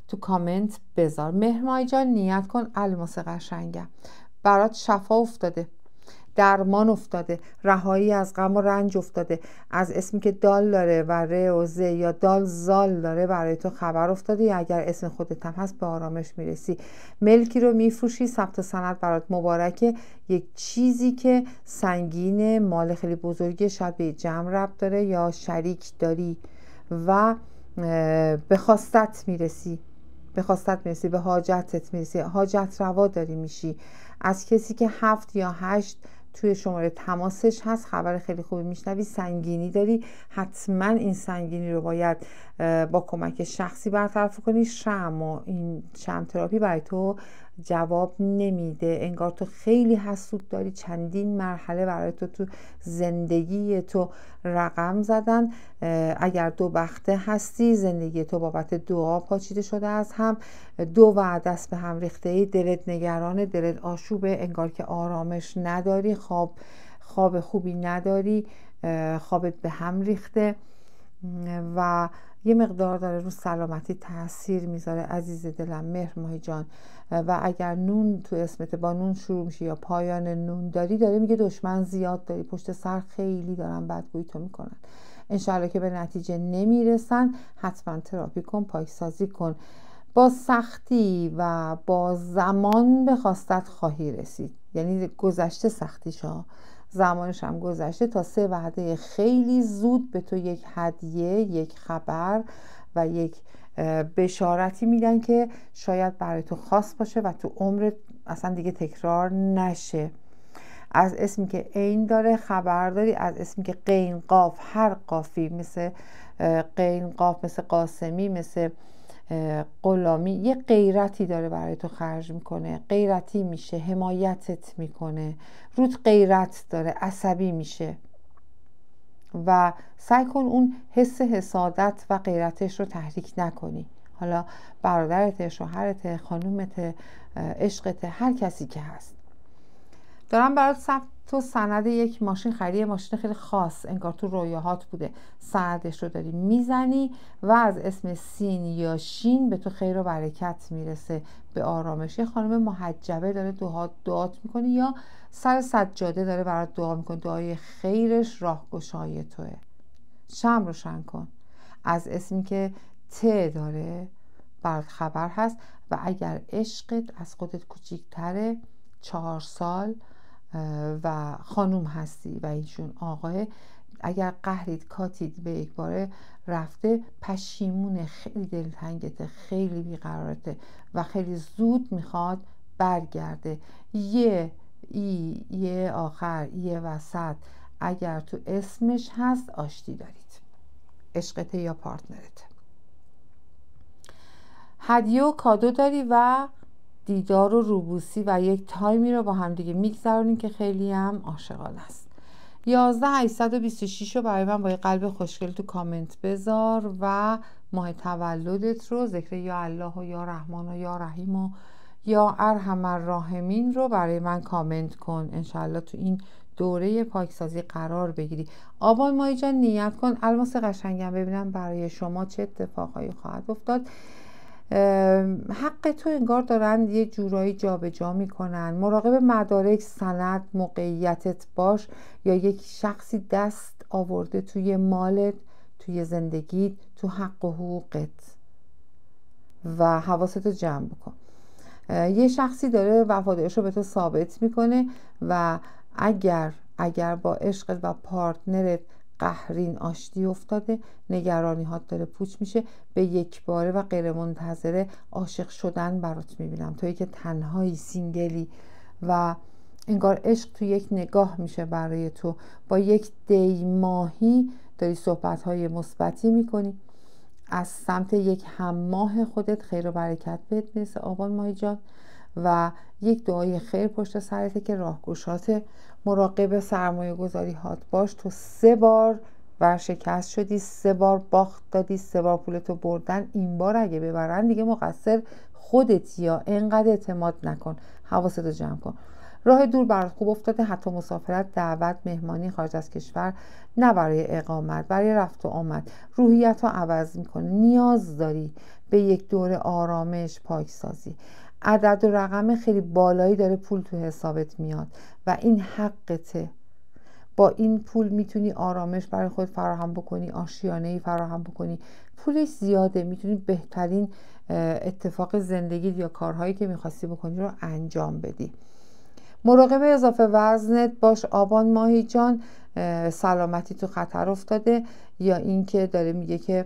تو کامنت بذار. مهرمای جان نیت کن الماس قشنگم، برات شفا افتاده، درمان افتاده، رهایی از غم و رنج افتاده، از اسمی که دال داره و ر و ز یا دال زال داره برای تو خبر افتاده، یا اگر اسم خودت هم هست به آرامش میرسی. ملکی رو میفروشی، ثبت سند برات مبارکه، یک چیزی که سنگینه، مال خیلی بزرگی، شاید به جمع ربط داره یا شریک داری و به خواستت میرسی، به خواستت میرسی، به حاجتت میرسی، حاجت روا داری میشی. از کسی که 7 یا 8 توی شماره تماسش هست خبر خیلی خوبی میشنوی، سنگینی داری، حتما این سنگینی رو باید با کمک شخصی برطرف کنی. شمع و این شمع تراپی برای تو جواب نمیده، انگار تو خیلی حسود داری، چندین مرحله برای تو زندگی تو رقم زدن. اگر دو بخته هستی، زندگی تو بابت دعا پاچیده شده از هم، دو وعده است به هم ریخته ای، دلت نگرانه، دلت آشوبه، انگار که آرامش نداری، خواب خوبی نداری، خوابت به هم ریخته و یه مقدار داره رو سلامتی تاثیر میذاره. عزیز دلم مهرماهی جان، و اگر نون تو اسمت با نون شروع میشه یا پایان نون داره میگه دشمن زیاد داری، پشت سر خیلی دارن بدگویی تو میکنن، انشاءالله که به نتیجه نمیرسن. حتما تراپی کن، پاکسازی کن، با سختی و با زمان به خواستت خواهی رسید. یعنی گذشته سختیشا، زمانش هم گذشته. تا 3 وعده خیلی زود به تو یک هدیه، یک خبر و یک بشارتی میدن که شاید برای تو خاص باشه و تو عمرت اصلا دیگه تکرار نشه. از اسمی که عین داره خبر داری، از اسمی که قین قاف، هر قافی مثل قین قاف، مثل قاسمی، مثل غلامی، یه غیرتی داره برای تو خرج میکنه، غیرتی میشه، حمایتت میکنه، روت غیرت داره، عصبی میشه و سعی کن اون حس حسادت و غیرتش رو تحریک نکنی. حالا برادرت، شوهرت، خانومت، عشقت، هر کسی که هست. دارم برات تو سند یک ماشین خریدی، ماشین خیلی خاص، انگار تو رویاهات بوده، سندش رو داری میزنی و از اسم سین یا شین به تو خیر و برکت میرسه، به آرامش. یه خانم محجبه داره دعات میکنه یا سر سجاده داره برات دعا میکنه، دعای خیرش راهگشای توه. شمع روشن کن، از اسمی که ت داره برات خبر هست و اگر عشقت از خودت کوچیک‌تره، 4 سال و خانوم هستی و ایشون آقاه، اگر قهرید کاتید به یک باره رفته، پشیمونه، خیلی دلتنگته، خیلی بیقرارته و خیلی زود میخواد برگرده. یه آخر، یه وسط، اگر تو اسمش هست آشتی دارید، عشقت یا پارتنرت. هدیه و کادو داری و دیدار و روبوسی و یک تایمی رو با هم دیگه میگذرونین که خیلی هم عاشقانه است. 11826 رو برای من با یه قلب خوشگل تو کامنت بذار و ماه تولدت رو، ذکر یا الله و یا رحمان و یا رحیم و یا ارحم الراحمین رو برای من کامنت کن. انشالله تو این دوره پاکسازی قرار بگیری. آبان ماهی جان نیت کن. الماس قشنگم، ببینم برای شما چه اتفاقایی خواهد افتاد. حق تو انگار دارن یه جورایی جابجا میکنن. مراقب مدارک، سند، موقعیتت باش، یا یک شخصی دست آورده توی مالت، توی زندگیت، تو حق و حقوقت و حواستو جمع بکن. یه شخصی داره وفاداریشو به تو ثابت میکنه و اگر با عشقت و پارتنرت قهرین آشتی افتاده، نگرانی هات داره پوچ میشه، به یک باره و غیر منتظره عاشق شدن برات میبینم. تویی که تنهایی، سینگلی و انگار عشق تو یک نگاه میشه برای تو. با یک دی ماهی داری صحبت‌های مثبتی میکنی. از سمت یک همماه خودت خیر و برکت بهت میرسه آبان ماهی جان و یک دعای خیر پشت سرته که راهگشات. مراقب سرمایه گذاری هات باش. تو 3 بار ورشکست شدی، 3 بار باخت دادی، 3 بار پولتو بردن. این بار اگه ببرن دیگه مقصر خودت، یا انقدر اعتماد نکن، حواستو جمع کن. راه دور برات خوب افتاده، حتی مسافرت، دعوت، مهمانی خارج از کشور، نه برای اقامت، برای رفت و آمد. روحیت رو عوض میکنه. نیاز داری به یک دوره آرامش، پاکسازی. عدد و رقم خیلی بالایی داره پول تو حسابت میاد و این حقته. با این پول میتونی آرامش برای خود فراهم بکنی، آشیانه‌ای فراهم بکنی. پولش زیاده، میتونی بهترین اتفاق زندگی یا کارهایی که میخواستی بکنی رو انجام بدی. مراقب اضافه وزنت باش آبان ماهی جان. سلامتی تو خطر افتاده، یا اینکه داره میگه که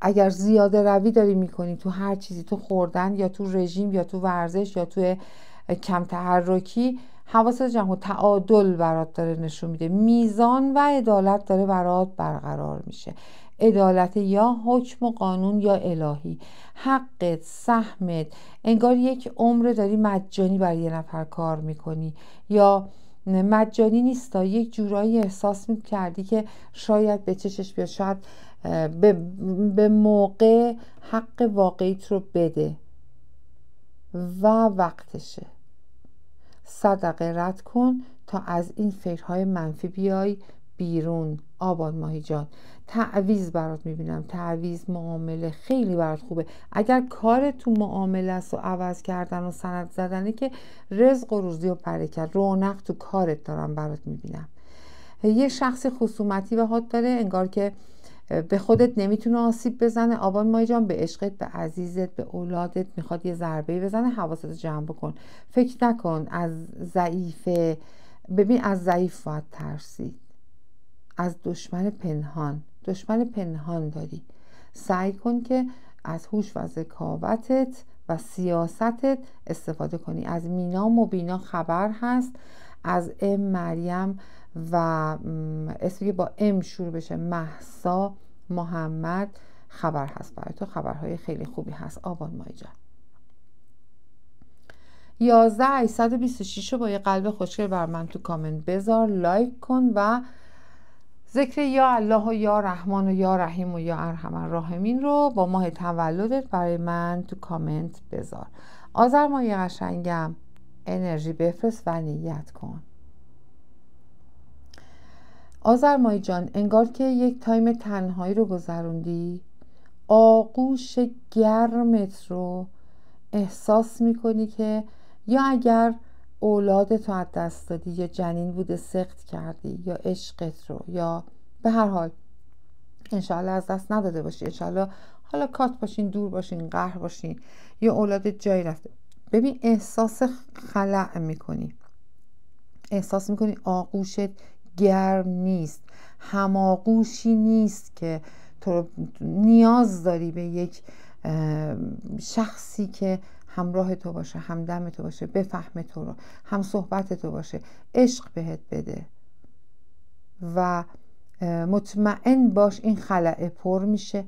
اگر زیاده روی داری میکنی تو هر چیزی، تو خوردن یا تو رژیم یا تو ورزش یا تو کم تحرکی، حواست جمع. تعادل برات داره نشون میده. میزان و عدالت داره برات برقرار میشه. عدالت یا حکم و قانون یا الهی. حقت، سهمت، انگار یک عمر داری مجانی برای یه نفر کار میکنی، یا مجانی نیست، یک جورایی احساس میکردی که شاید به چشش بیاد، شاید به موقع حق واقعیت رو بده و وقتشه. صدقه رد کن تا از این فکرهای منفی بیای بیرون آبان ماهی جان. تعویض برات میبینم. تعویض، معامله خیلی برات خوبه. اگر کار تو معامله است و عوض کردن و سند زدنه که رزق و روزی و برکت، رونق تو کارت دارم برات میبینم. یه شخصی خصومتی بهات داره، انگار که به خودت نمیتونه آسیب بزنه آبان ماهی جان. به عشقت، به عزیزت، به اولادت میخواد یه ضربه بزنه. حواست جمع بکن. فکر نکن از ضعیفه. ببین از ضعیف باید ترسید، از دشمن پنهان داری. سعی کن که از هوش و ذکاوتت و سیاستت استفاده کنی. از مینا مبینا خبر هست، از ام مریم و اسمی که با ام شروع بشه، مهسا، محمد، خبر هست برای تو. خبرهای خیلی خوبی هست آبان ماهی جان. 11826 رو با یه قلب خوشگل بر من تو کامنت بذار، لایک کن و ذکر یا الله و یا رحمان و یا رحیم و یا ارحم الراحمین رو با ماه تولدت برای من تو کامنت بذار. آذر ماهی قشنگم، انرژی بفرست و نیت کن. آذر ماهی جان، انگار که یک تایم تنهایی رو گذروندی. آغوش گرمت رو احساس میکنی که یا اگر اولادت رو از دست دادی، یا جنین بوده سقط کردی، یا عشقت رو، یا به هر حال انشاءالله از دست نداده باشی، انشاءالله حالا کات باشین، دور باشین، قهر باشین، یا اولادت جایی رفته. ببین احساس خلأ میکنی، احساس میکنی آغوشت گرم نیست، هماغوشی نیست که تو نیاز داری به یک شخصی که همراه تو باشه، همدم تو باشه، بفهمه تو رو، هم صحبت تو باشه، عشق بهت بده و مطمئن باش این خلأ پر میشه.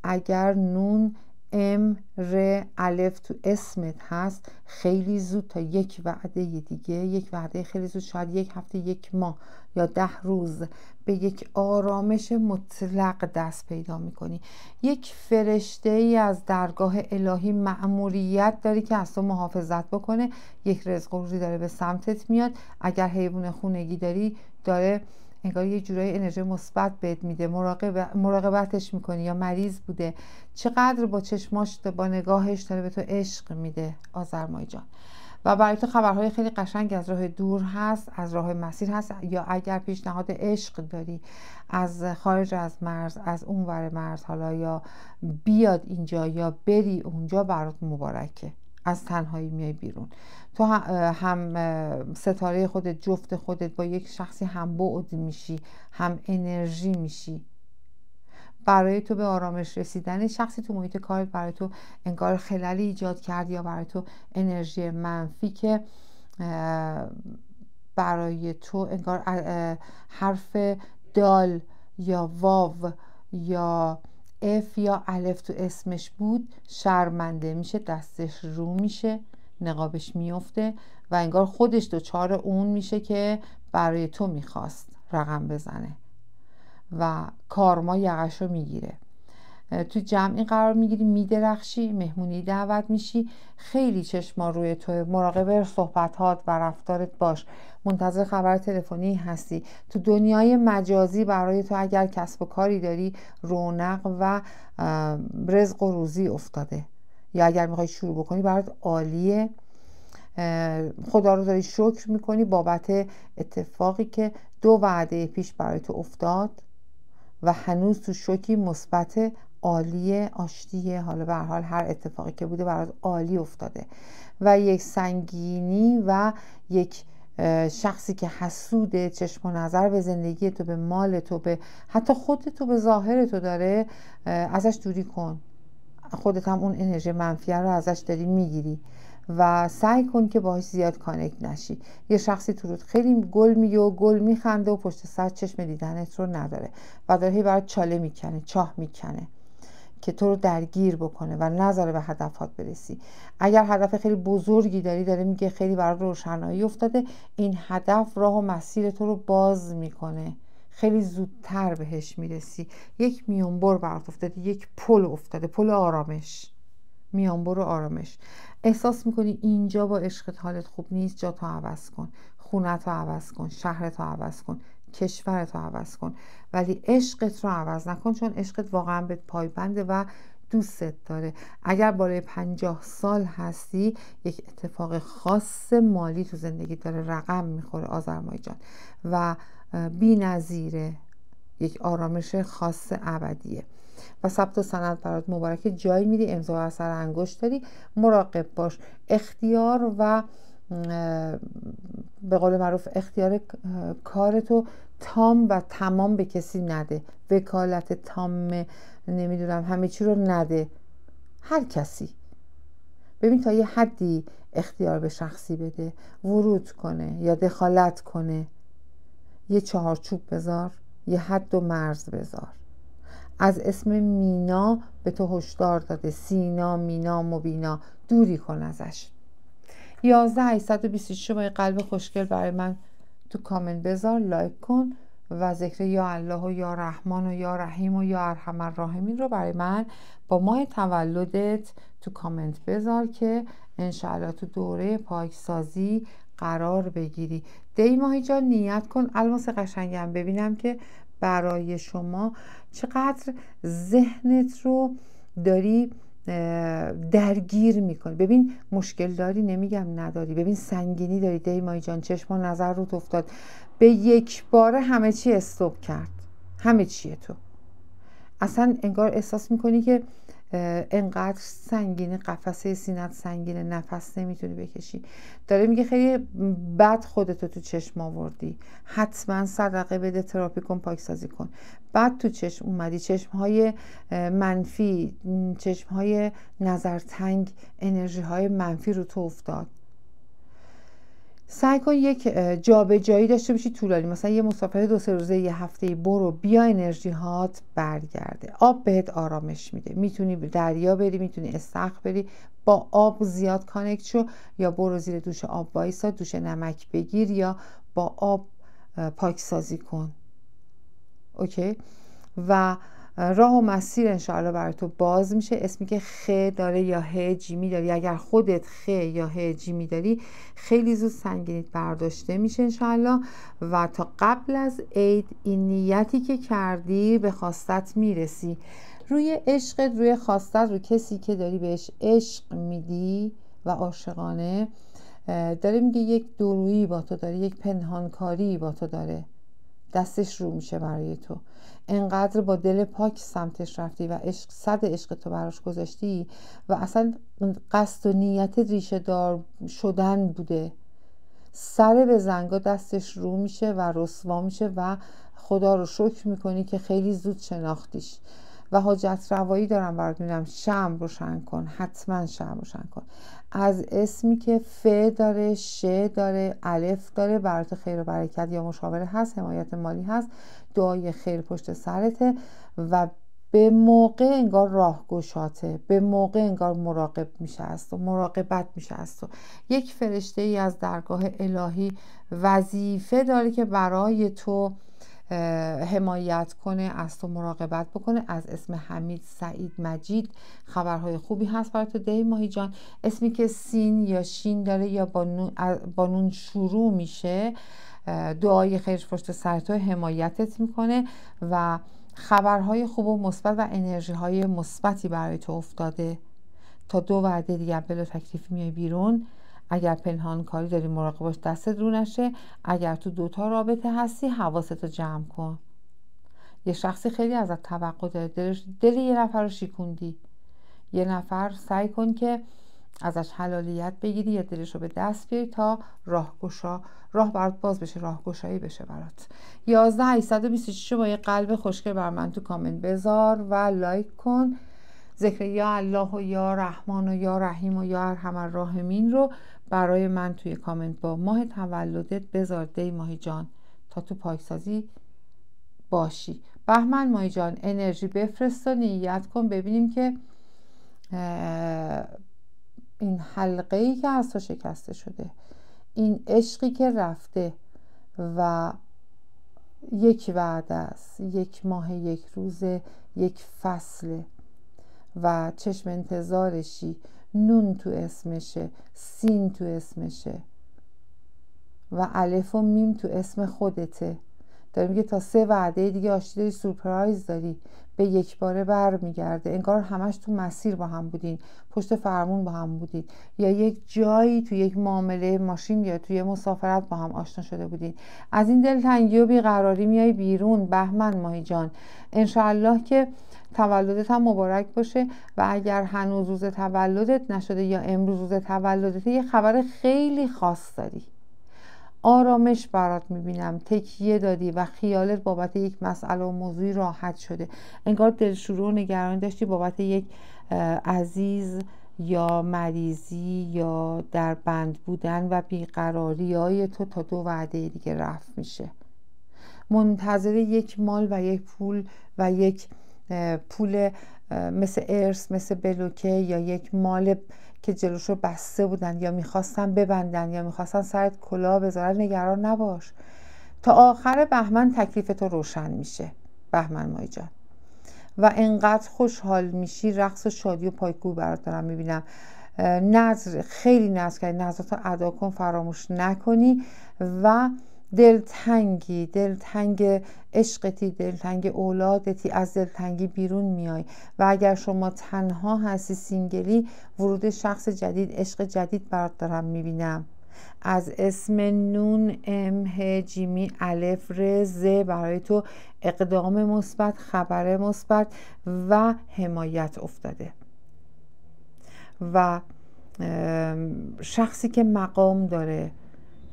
اگر نون ام ر الف تو اسمت هست، خیلی زود تا یک وعده دیگه، یک وعده خیلی زود، شاید یک هفته، یک ماه یا 10 روز، به یک آرامش مطلق دست پیدا میکنی. یک فرشته ای از درگاه الهی مأموریت داری که از تو محافظت بکنه. یک رزق و روزی داره به سمتت میاد. اگر حیوان خونگی داری، داره انگار یه جورایی انرژی مثبت بهت میده، مراقبتش میکنی. یا مریض بوده، چقدر با چشماش، با نگاهش داره به تو عشق میده آذربایجان. و برای تو خبرهای خیلی قشنگ از راه دور هست، از راه مسیر هست. یا اگر پیشنهاد عشق داری از خارج از مرز، از اونور مرز، حالا یا بیاد اینجا یا بری اونجا، برات مبارکه. از تنهایی میای بیرون. تو هم ستاره خودت، جفت خودت با یک شخصی هم بعد میشی، هم انرژی میشی. برای تو به آرامش رسیدن شخصی تو محیط کارت برای تو انگار خلالی ایجاد کرد، یا برای تو انرژی منفی که برای تو انگار حرف دال یا واو یا اف یا الف تو اسمش بود، شرمنده میشه، دستش رو میشه، نقابش میفته و انگار خودش دچار اون میشه که برای تو میخواست رقم بزنه و کارما یقشو میگیره. تو جمعی قرار میگیری، میدرخشی، مهمونی دعوت میشی، خیلی چشما روی تو، مراقب صحبتات و رفتارت باش، منتظر خبر تلفنی هستی. تو دنیای مجازی برای تو اگر کسب و کاری داری، رونق و رزق و روزی افتاده، یا اگر میخوای شروع بکنی برات عالیه. خدا رو داری شکر میکنی بابت اتفاقی که 2 وعده پیش برای تو افتاد و هنوز تو شوکی، مثبت، عالیه، آشتیه. حالا به هر حال هر اتفاقی که بوده برات عالی افتاده. و یک سنگینی و یک شخصی که حسوده، چشم و نظر به زندگی تو، به مال تو، به حتی خودت تو، به ظاهر تو داره، ازش دوری کن. خودت هم اون انرژی منفیه رو ازش داری میگیری و سعی کن که باهاش زیاد کانکت نشی. یه شخصی تو رود خیلی گل میگه و گل میخنده و پشت سر چشم دیدنت رو نداره و داره هی برات چاله میکنه، چاه میکنه که تو رو درگیر بکنه و نذاره به هدفات برسی. اگر هدف خیلی بزرگی داری، داره میگه خیلی برات روشنایی افتاده، این هدف راه و مسیر تو رو باز میکنه، خیلی زودتر بهش میرسی. یک میانبر برات افتاده، یک پل افتاده، پل آرامش، میانبر و آرامش. احساس میکنی اینجا با عشقت حالت خوب نیست، جا تو عوض کن، خونت رو عوض کن، شهرت رو عوض کن، کشورت رو عوض کن، ولی عشقت رو عوض نکن، چون عشقت واقعا بهت پایبنده و دوستت داره. اگر بالای 50 سال هستی، یک اتفاق خاص مالی تو زندگی داره رقم میخوره آذربایجان و بی‌نظیره، یک آرامش خاص ابدیه و ثبت و سند برات مبارکه. جایی میری، امضا و اثر انگشت داری، مراقب باش. اختیار و به قول معروف اختیار کارتو تام و تمام به کسی نده، وکالت تام نمیدونم همه چی رو نده هر کسی. ببین تا یه حدی اختیار به شخصی بده، ورود کنه یا دخالت کنه، یه چهارچوب بذار، یه حد و مرز بذار. از اسم مینا به تو هشدار داده، سینا، مینا، مبینا، دوری کن ازش. 11826 با قلب خوشگل برای من تو کامنت بذار، لایک کن و ذکر یا الله و یا رحمان و یا رحیم و یا ارحم الراحمین رو برای من با ماه تولدت تو کامنت بذار که انشاءالله تو دوره پاکسازی قرار بگیری. دی ماهی جان نیت کن. الماس قشنگم، ببینم که برای شما چقدر ذهنت رو داری درگیر میکنی. ببین مشکل داری، نمیگم نداری، ببین سنگینی داری. دی ماهی جان چشم و نظر روت افتاد، به یک باره همه چی استوب کرد، همه چیه تو اصلا انگار احساس میکنی که انقدر سنگینه، قفسه سینت سنگینه، نفس نمیتونی بکشی. داره میگه خیلی بد خودتو تو چشم آوردی، حتما صدقه بده، تراپی کن، پاکسازی کن. بعد تو چشم اومدی، چشمهای منفی، چشمهای نظرتنگ، انرژی های منفی رو تو افتاد. سعی کن یک جابجایی داشته باشی طولانی، مثلا یه مسافرت 2-3 روزه، یه هفته برو بیا، انرژی هات برگرده. آب بهت آرامش میده، میتونی دریا بری، میتونی استخر بری، با آب زیاد کانکت شو، یا برو زیر دوش آب وایسا، دوش نمک بگیر، یا با آب پاکسازی کن. اوکی؟ و راه و مسیر انشاءالله برای تو باز میشه. اسمی که خ داره یا ه جیمی داری، اگر خودت خ یا ه جیمی داری خیلی زود سنگینیت برداشته میشه انشاءالله. و تا قبل از عید این نیتی که کردی به خواستت میرسی. روی عشقت، روی خواستت، رو کسی که داری بهش عشق میدی و عاشقانه داره میگه، یک دورویی با تو داره، یک پنهانکاری با تو داره، دستش رو میشه برای تو. انقدر با دل پاک سمتش رفتی و عشق، صد عشق تو براش گذاشتی و اصلا قصد و نیت ریشه دار شدن بوده. سر به زنگا دستش رو میشه و رسوا میشه و خدا رو شکر میکنی که خیلی زود شناختیش. و حاجت روایی دارم برات میدم، شمع روشن کن، حتما شمع روشن کن از اسمی که ف داره، ش داره، الف داره، برات خیر و برکت یا مشاوره هست، حمایت مالی هست، دعای خیر پشت سرته و به موقع انگار راهگشاته، به موقع انگار مراقب میشه از تو، مراقبت میشه از تو. یک فرشته ای از درگاه الهی وظیفه داره که برای تو حمایت کنه، از تو مراقبت بکنه. از اسم حمید، سعید، مجید خبرهای خوبی هست برای تو دی ماهی جان. اسمی که سین یا شین داره یا با نون شروع میشه، دعای خیر پشت سر تو، حمایتت میکنه و خبرهای خوب و مثبت و انرژی های مثبتی برای تو افتاده. تا 2 وعده دیگه بلا تکلیف میای بیرون. اگر پنهان کاری داری مراقب باش دستت رو نشه. اگر تو 2 تا رابطه هستی حواستو جمع کن. یه شخصی خیلی ازت توقع داره، دل یه نفر رو شیکوندی. یه نفر سعی کن که ازش حلالیت بگیری یا دلش رو به دست بیاری تا راه برات باز بشه، راهگشایی بشه برات. 11826 با یه قلب خوشگل بر من تو کامنت بذار و لایک کن. ذکر یا الله و یا رحمان و یا رحیم و یا ارحم الراحمین رو برای من توی کامنت با ماه تولدت بذار دی ماهی جان، تا تو پاکسازی باشی. بهمن ماهی جان انرژی بفرست و نیت کن، ببینیم که این حلقه‌ای که از تو شکسته شده، این عشقی که رفته و یک وعده است، 1 ماه، 1 روزه، 1 فصله و چشم انتظارشی، نون تو اسمشه، سین تو اسمشه و الف و میم تو اسم خودته. داری میگه تا 3 وعده دیگه آشتی داری، سورپرایز داری، به یک باره بر میگرده. انگار همش تو مسیر با هم بودین، پشت فرمون با هم بودین، یا یک جایی تو یک معامله ماشین یا توی مسافرت با هم آشنا شده بودین. از این دلتنگی و بیقراری میای بیرون. بهمن ماهی جان انشاءالله که تولدت هم مبارک باشه و اگر هنوز روز تولدت نشده یا امروز روز تولدت، یه خبر خیلی خاص داری. آرامش برات میبینم، تکیه دادی و خیالت بابت یک مسئله و موضوعی راحت شده. انگار دلشوره و نگرانی داشتی بابت یک عزیز یا مریضی یا در بند بودن و بیقراری های تو تا 2 وعده دیگه رفت میشه. منتظر یک مال و یک پول و یک پول مثل ارث، مثل بلوکه یا یک مال که جلوش رو بسته بودن یا میخواستن ببندن یا میخواستن سرت کلاه بذارن، نگران نباش. تا آخر بهمن تکلیف تو روشن میشه بهمن ماهی جان و انقدر خوشحال میشی، رقص و شادی و پایکوبی برات دارم میبینم. نذر، خیلی نذر کردی، نذراتو ادا کن، فراموش نکنی و دلتنگ عشقتی، دلتنگ اولادتی، از دلتنگی بیرون میای. و اگر شما تنها هستی، سینگلی، ورود شخص جدید، عشق جدید برات دارم میبینم. از اسم نون، ام، ه، جیمی، الف، ر، ز برای تو اقدام مثبت، خبر مثبت و حمایت افتاده. و شخصی که مقام داره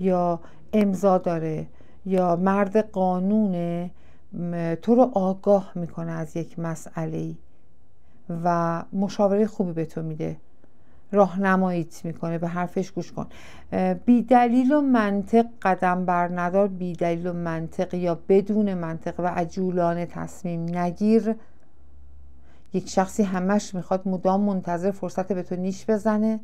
یا امضا داره یا مرد قانونه، تو رو آگاه میکنه از یک مسئله‌ای و مشاوره خوبی به تو میده راهنماییت میکنه، به حرفش گوش کن. بی دلیل و منطق قدم بر ندار، بی دلیل و منطق یا بدون منطق و عجولانه تصمیم نگیر. یک شخصی همش میخواد مدام منتظر فرصت به تو نیش بزنه،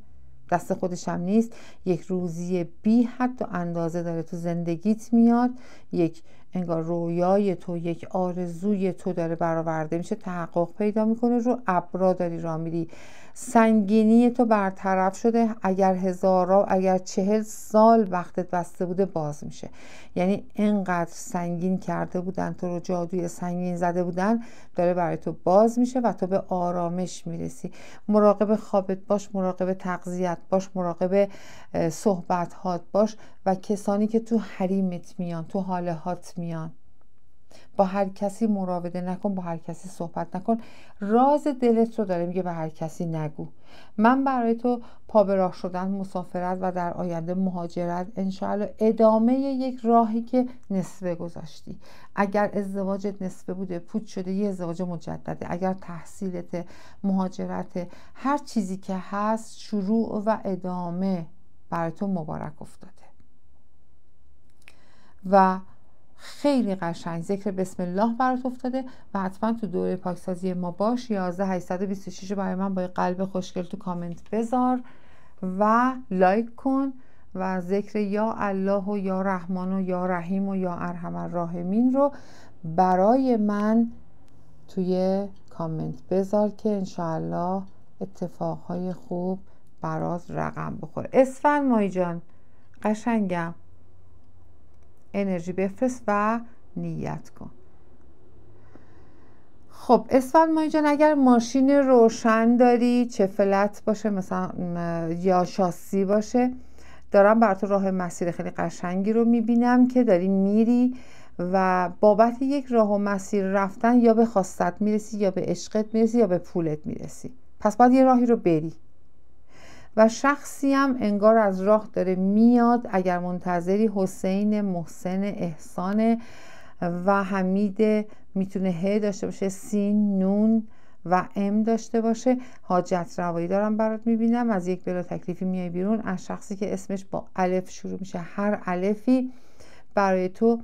دست خودش هم نیست. یک روزی بی حد و اندازه داره تو زندگیت میاد، یک انگار رویای تو، یک آرزوی تو داره برآورده میشه، تحقق پیدا میکنه، رو ابرا داری راه میری. سنگینی تو برطرف شده، اگر 40 سال وقتت بسته بوده باز میشه. یعنی انقدر سنگین کرده بودن تو رو، جادوی سنگین زده بودن، داره برای تو باز میشه و تو به آرامش میرسی. مراقب خوابت باش، مراقب تغذیت باش، مراقب صحبتات باش و کسانی که تو حریمت میان، تو حال هات میان. با هر کسی مراوده نکن، با هر کسی صحبت نکن. راز دلت رو داره میگه به هر کسی نگو. من برای تو پا به راه شدن، مسافرت و در آینده مهاجرت، انشاءالله ادامه یک راهی که نصفه گذاشتی. اگر ازدواجت نصفه بوده، پوچ شده، یه ازدواج مجدده. اگر تحصیلت، مهاجرت، هر چیزی که هست، شروع و ادامه برای تو مبارک افتاده. و خیلی قشنگ ذکر بسم الله برات افتاده و حتما تو دوره پاکسازی ما باش. 11826 رو برای من با قلب خوشگل تو کامنت بذار و لایک کن و ذکر یا الله و یا رحمان و یا رحیم و یا ارحم الراحمین رو برای من توی کامنت بذار که انشاءالله اتفاقهای خوب برات رقم بخوره. اسفند مایی جان قشنگم، انرژی بفرست و نیت کن. خب اسفند مایی جان، اگر ماشین روشن داری، چه فلت باشه مثلا یا شاسی باشه، دارم بر تو راه مسیر خیلی قشنگی رو میبینم که داری میری و بابت یک راه و مسیر رفتن یا به خواستت میرسی یا به عشقت میرسی یا به پولت میرسی. پس باید یه راهی رو بری و شخصی هم انگار از راه داره میاد. اگر منتظری حسین، محسن، احسان و حمید، میتونه ه داشته باشه، سین، نون و ام داشته باشه. حاجت روایی دارم برات میبینم. از یک بلا تکلیفی میای بیرون، از شخصی که اسمش با الف شروع میشه. هر الفی برای تو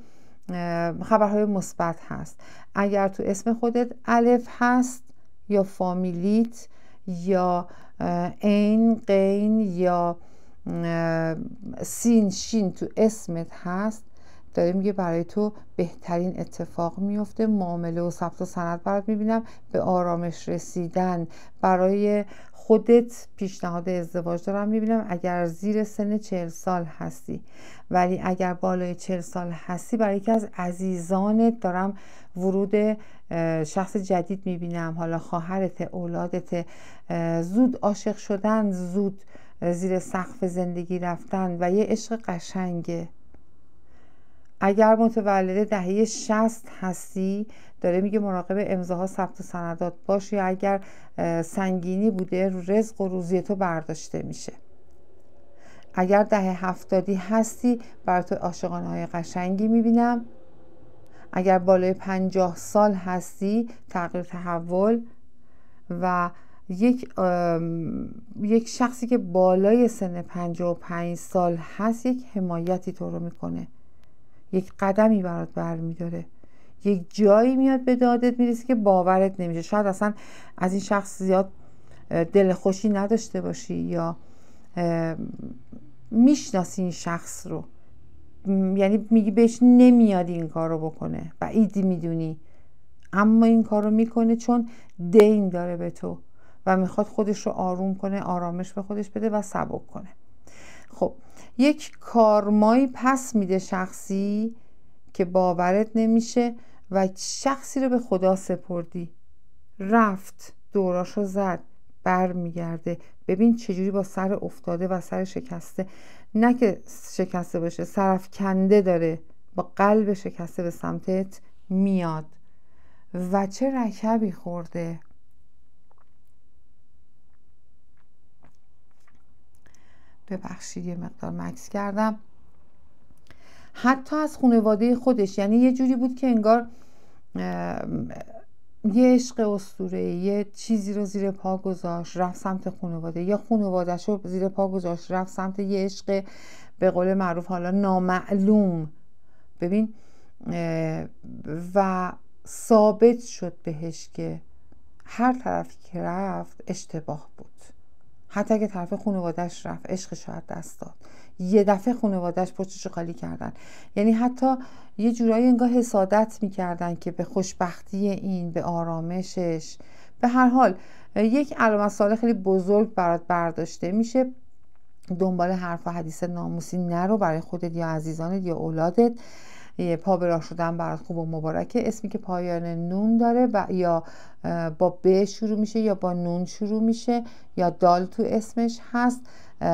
خبرهای مثبت هست. اگر تو اسم خودت الف هست یا فامیلیت یا عین، قین یا سین، شین تو اسمت هست، داره میگه برای تو بهترین اتفاق میفته. معامله و ثبت و سند برات میبینم. به آرامش رسیدن برای خودت پیشنهاد ازدواج دارم میبینم. اگر زیر سن 40 سال هستی، ولی اگر بالای 40 سال هستی، برای یکی از عزیزانت دارم ورود شخص جدید میبینم. حالا خواهرت، اولادت، زود عاشق شدن، زود زیر سقف زندگی رفتن و یه عشق قشنگه. اگر متولد دهه 60 هستی، داره میگه مراقب امضاها، ثبت و سندات باش، یا اگر سنگینی بوده رو رزق و روزی تو برداشته میشه. اگر دهه 70 هستی، برای تو عاشقانه های قشنگی میبینم. اگر بالای 50 سال هستی، تغییر، تحول و یک شخصی که بالای سن 55 سال هست، یک حمایتی تو رو میکنه، یک قدمی برات برمیداره، یک جایی میاد به دادت میرسی که باورت نمیشه. شاید اصلا از این شخص زیاد دل خوشی نداشته باشی یا میشناسی این شخص رو، یعنی میگی بهش نمیاد این کار رو بکنه، بعیدی میدونی، اما این کار رو میکنه چون دین داره به تو و میخواد خودش رو آروم کنه، آرامش به خودش بده و سبک کنه. خب یک کارمایی پس میده شخصی که باورت نمیشه و شخصی رو به خدا سپردی، رفت دوراشو زد، بر میگرده. ببین چجوری با سر افتاده و سر شکسته، نه که شکسته باشه، سرفکنده داره، با قلب شکسته به سمتت میاد و چه رکبی خورده. ببخشید یه مقدار مکس کردم. حتی از خانواده خودش، یعنی یه جوری بود که انگار یه عشق اسطوره‌ای، یه چیزی رو زیر پا گذاشت رفت سمت خانواده، یا خانواده‌اش رو زیر پا گذاشت رفت سمت یه عشق به قول معروف حالا نامعلوم. ببین و ثابت شد بهش که هر طرفی که رفت اشتباه بود. حتی اگه طرف خانواده‌اش رفت عشقش رو از دست داد، یه دفعه خانواده‌اش پشتش رو خالی کردن. یعنی حتی یه جورایی انگار حسادت میکردن که به خوشبختی این، به آرامشش. به هر حال یک علامت سوال خیلی بزرگ برات برداشته میشه. دنبال حرف و حدیث ناموسی نرو برای خودت یا عزیزانت یا اولادت. پا به راه شدن برات خوب و مبارکه. اسمی که پایان نون داره و یا با ب شروع میشه یا با نون شروع میشه یا دال تو اسمش هست.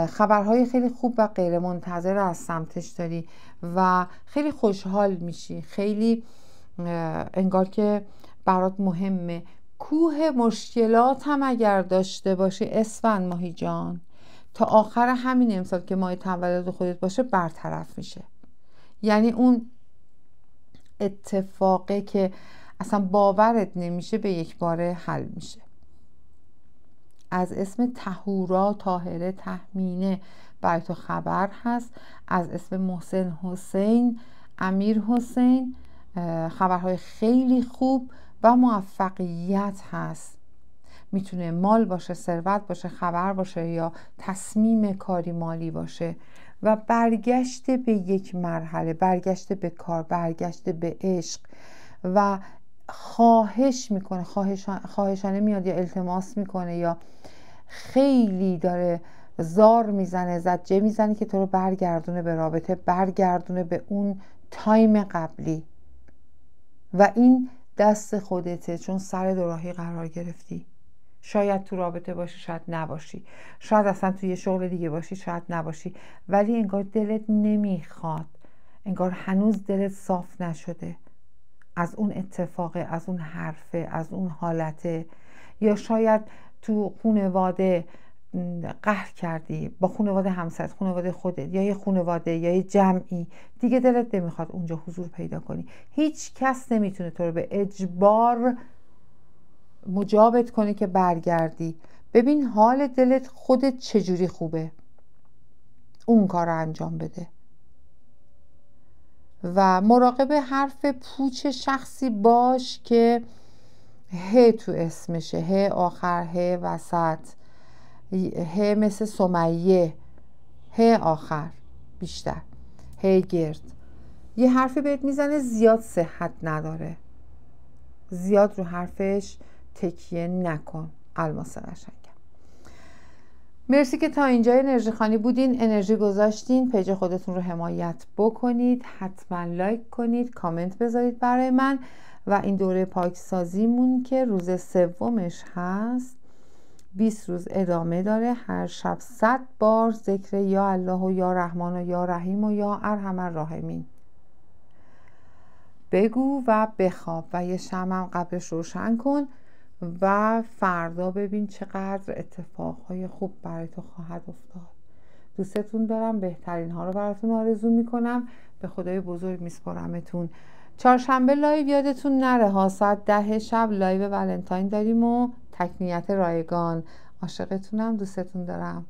خبرهای خیلی خوب و غیر منتظر از سمتش داری و خیلی خوشحال میشی. خیلی انگار که برات مهمه. کوه مشکلات هم اگر داشته باشی اسفند ماهی جان، تا آخر همین امسال که ماه تولد خودت باشه برطرف میشه. یعنی اون اتفاقه که اصلا باورت نمیشه به یک باره حل میشه. از اسم طهورا، طاهره، تهمینه برای تو خبر هست. از اسم محسن حسین، امیر حسین خبرهای خیلی خوب و موفقیت هست. میتونه مال باشه، ثروت باشه، خبر باشه یا تصمیم کاری مالی باشه و برگشت به یک مرحله، برگشت به کار، برگشت به عشق و خواهش میکنه، خواهشانه میاد یا التماس میکنه یا خیلی داره زار میزنه، زجه میزنه که تو رو برگردونه به رابطه، برگردونه به اون تایم قبلی و این دست خودته، چون سر دوراهی قرار گرفتی. شاید تو رابطه باشی، شاید نباشی، شاید اصلا توی یه شغل دیگه باشی، شاید نباشی، ولی انگار دلت نمیخواد، انگار هنوز دلت صاف نشده از اون اتفاقه، از اون حرفه، از اون حالته. یا شاید تو خانواده قهر کردی با خانواده همسرت، خانواده خودت یا یه خانواده یا یه جمعی دیگه، دلت نمیخواد اونجا حضور پیدا کنی. هیچ کس نمیتونه تو رو به اجبار مجابت کنه که برگردی. ببین حال دلت خودت چجوری خوبه، اون کار رو انجام بده و مراقب حرف پوچ شخصی باش که ه تو اسمشه، ه آخر، ه وسط، ه مثل سمیه، ه آخر بیشتر، ه گرد. یه حرفی بهت میزنه زیاد صحت نداره، زیاد رو حرفش تکیه نکن. الماس قشنگم. مرسی که تا اینجا انرژی خانی بودین، انرژی گذاشتین. پیج خودتون رو حمایت بکنید، حتما لایک کنید، کامنت بذارید برای من. و این دوره پاکسازیمون که روز سومش هست 20 روز ادامه داره. هر شب 100 بار ذکر یا الله و یا رحمان و یا رحیم و یا ارحم الراحمین بگو و بخواب و یه شمع قبلش روشن کن و فردا ببین چقدر اتفاقهای خوب برای تو خواهد افتاد. دوستتون دارم، بهترین ها رو براتون آرزو میکنم. به خدای بزرگ میسپارمتون. چهارشنبه لایو یادتون نره ها، ساعت 10 شب لایو ولنتاین داریم و تکنیت رایگان. عاشقتونم، دوستتون دارم.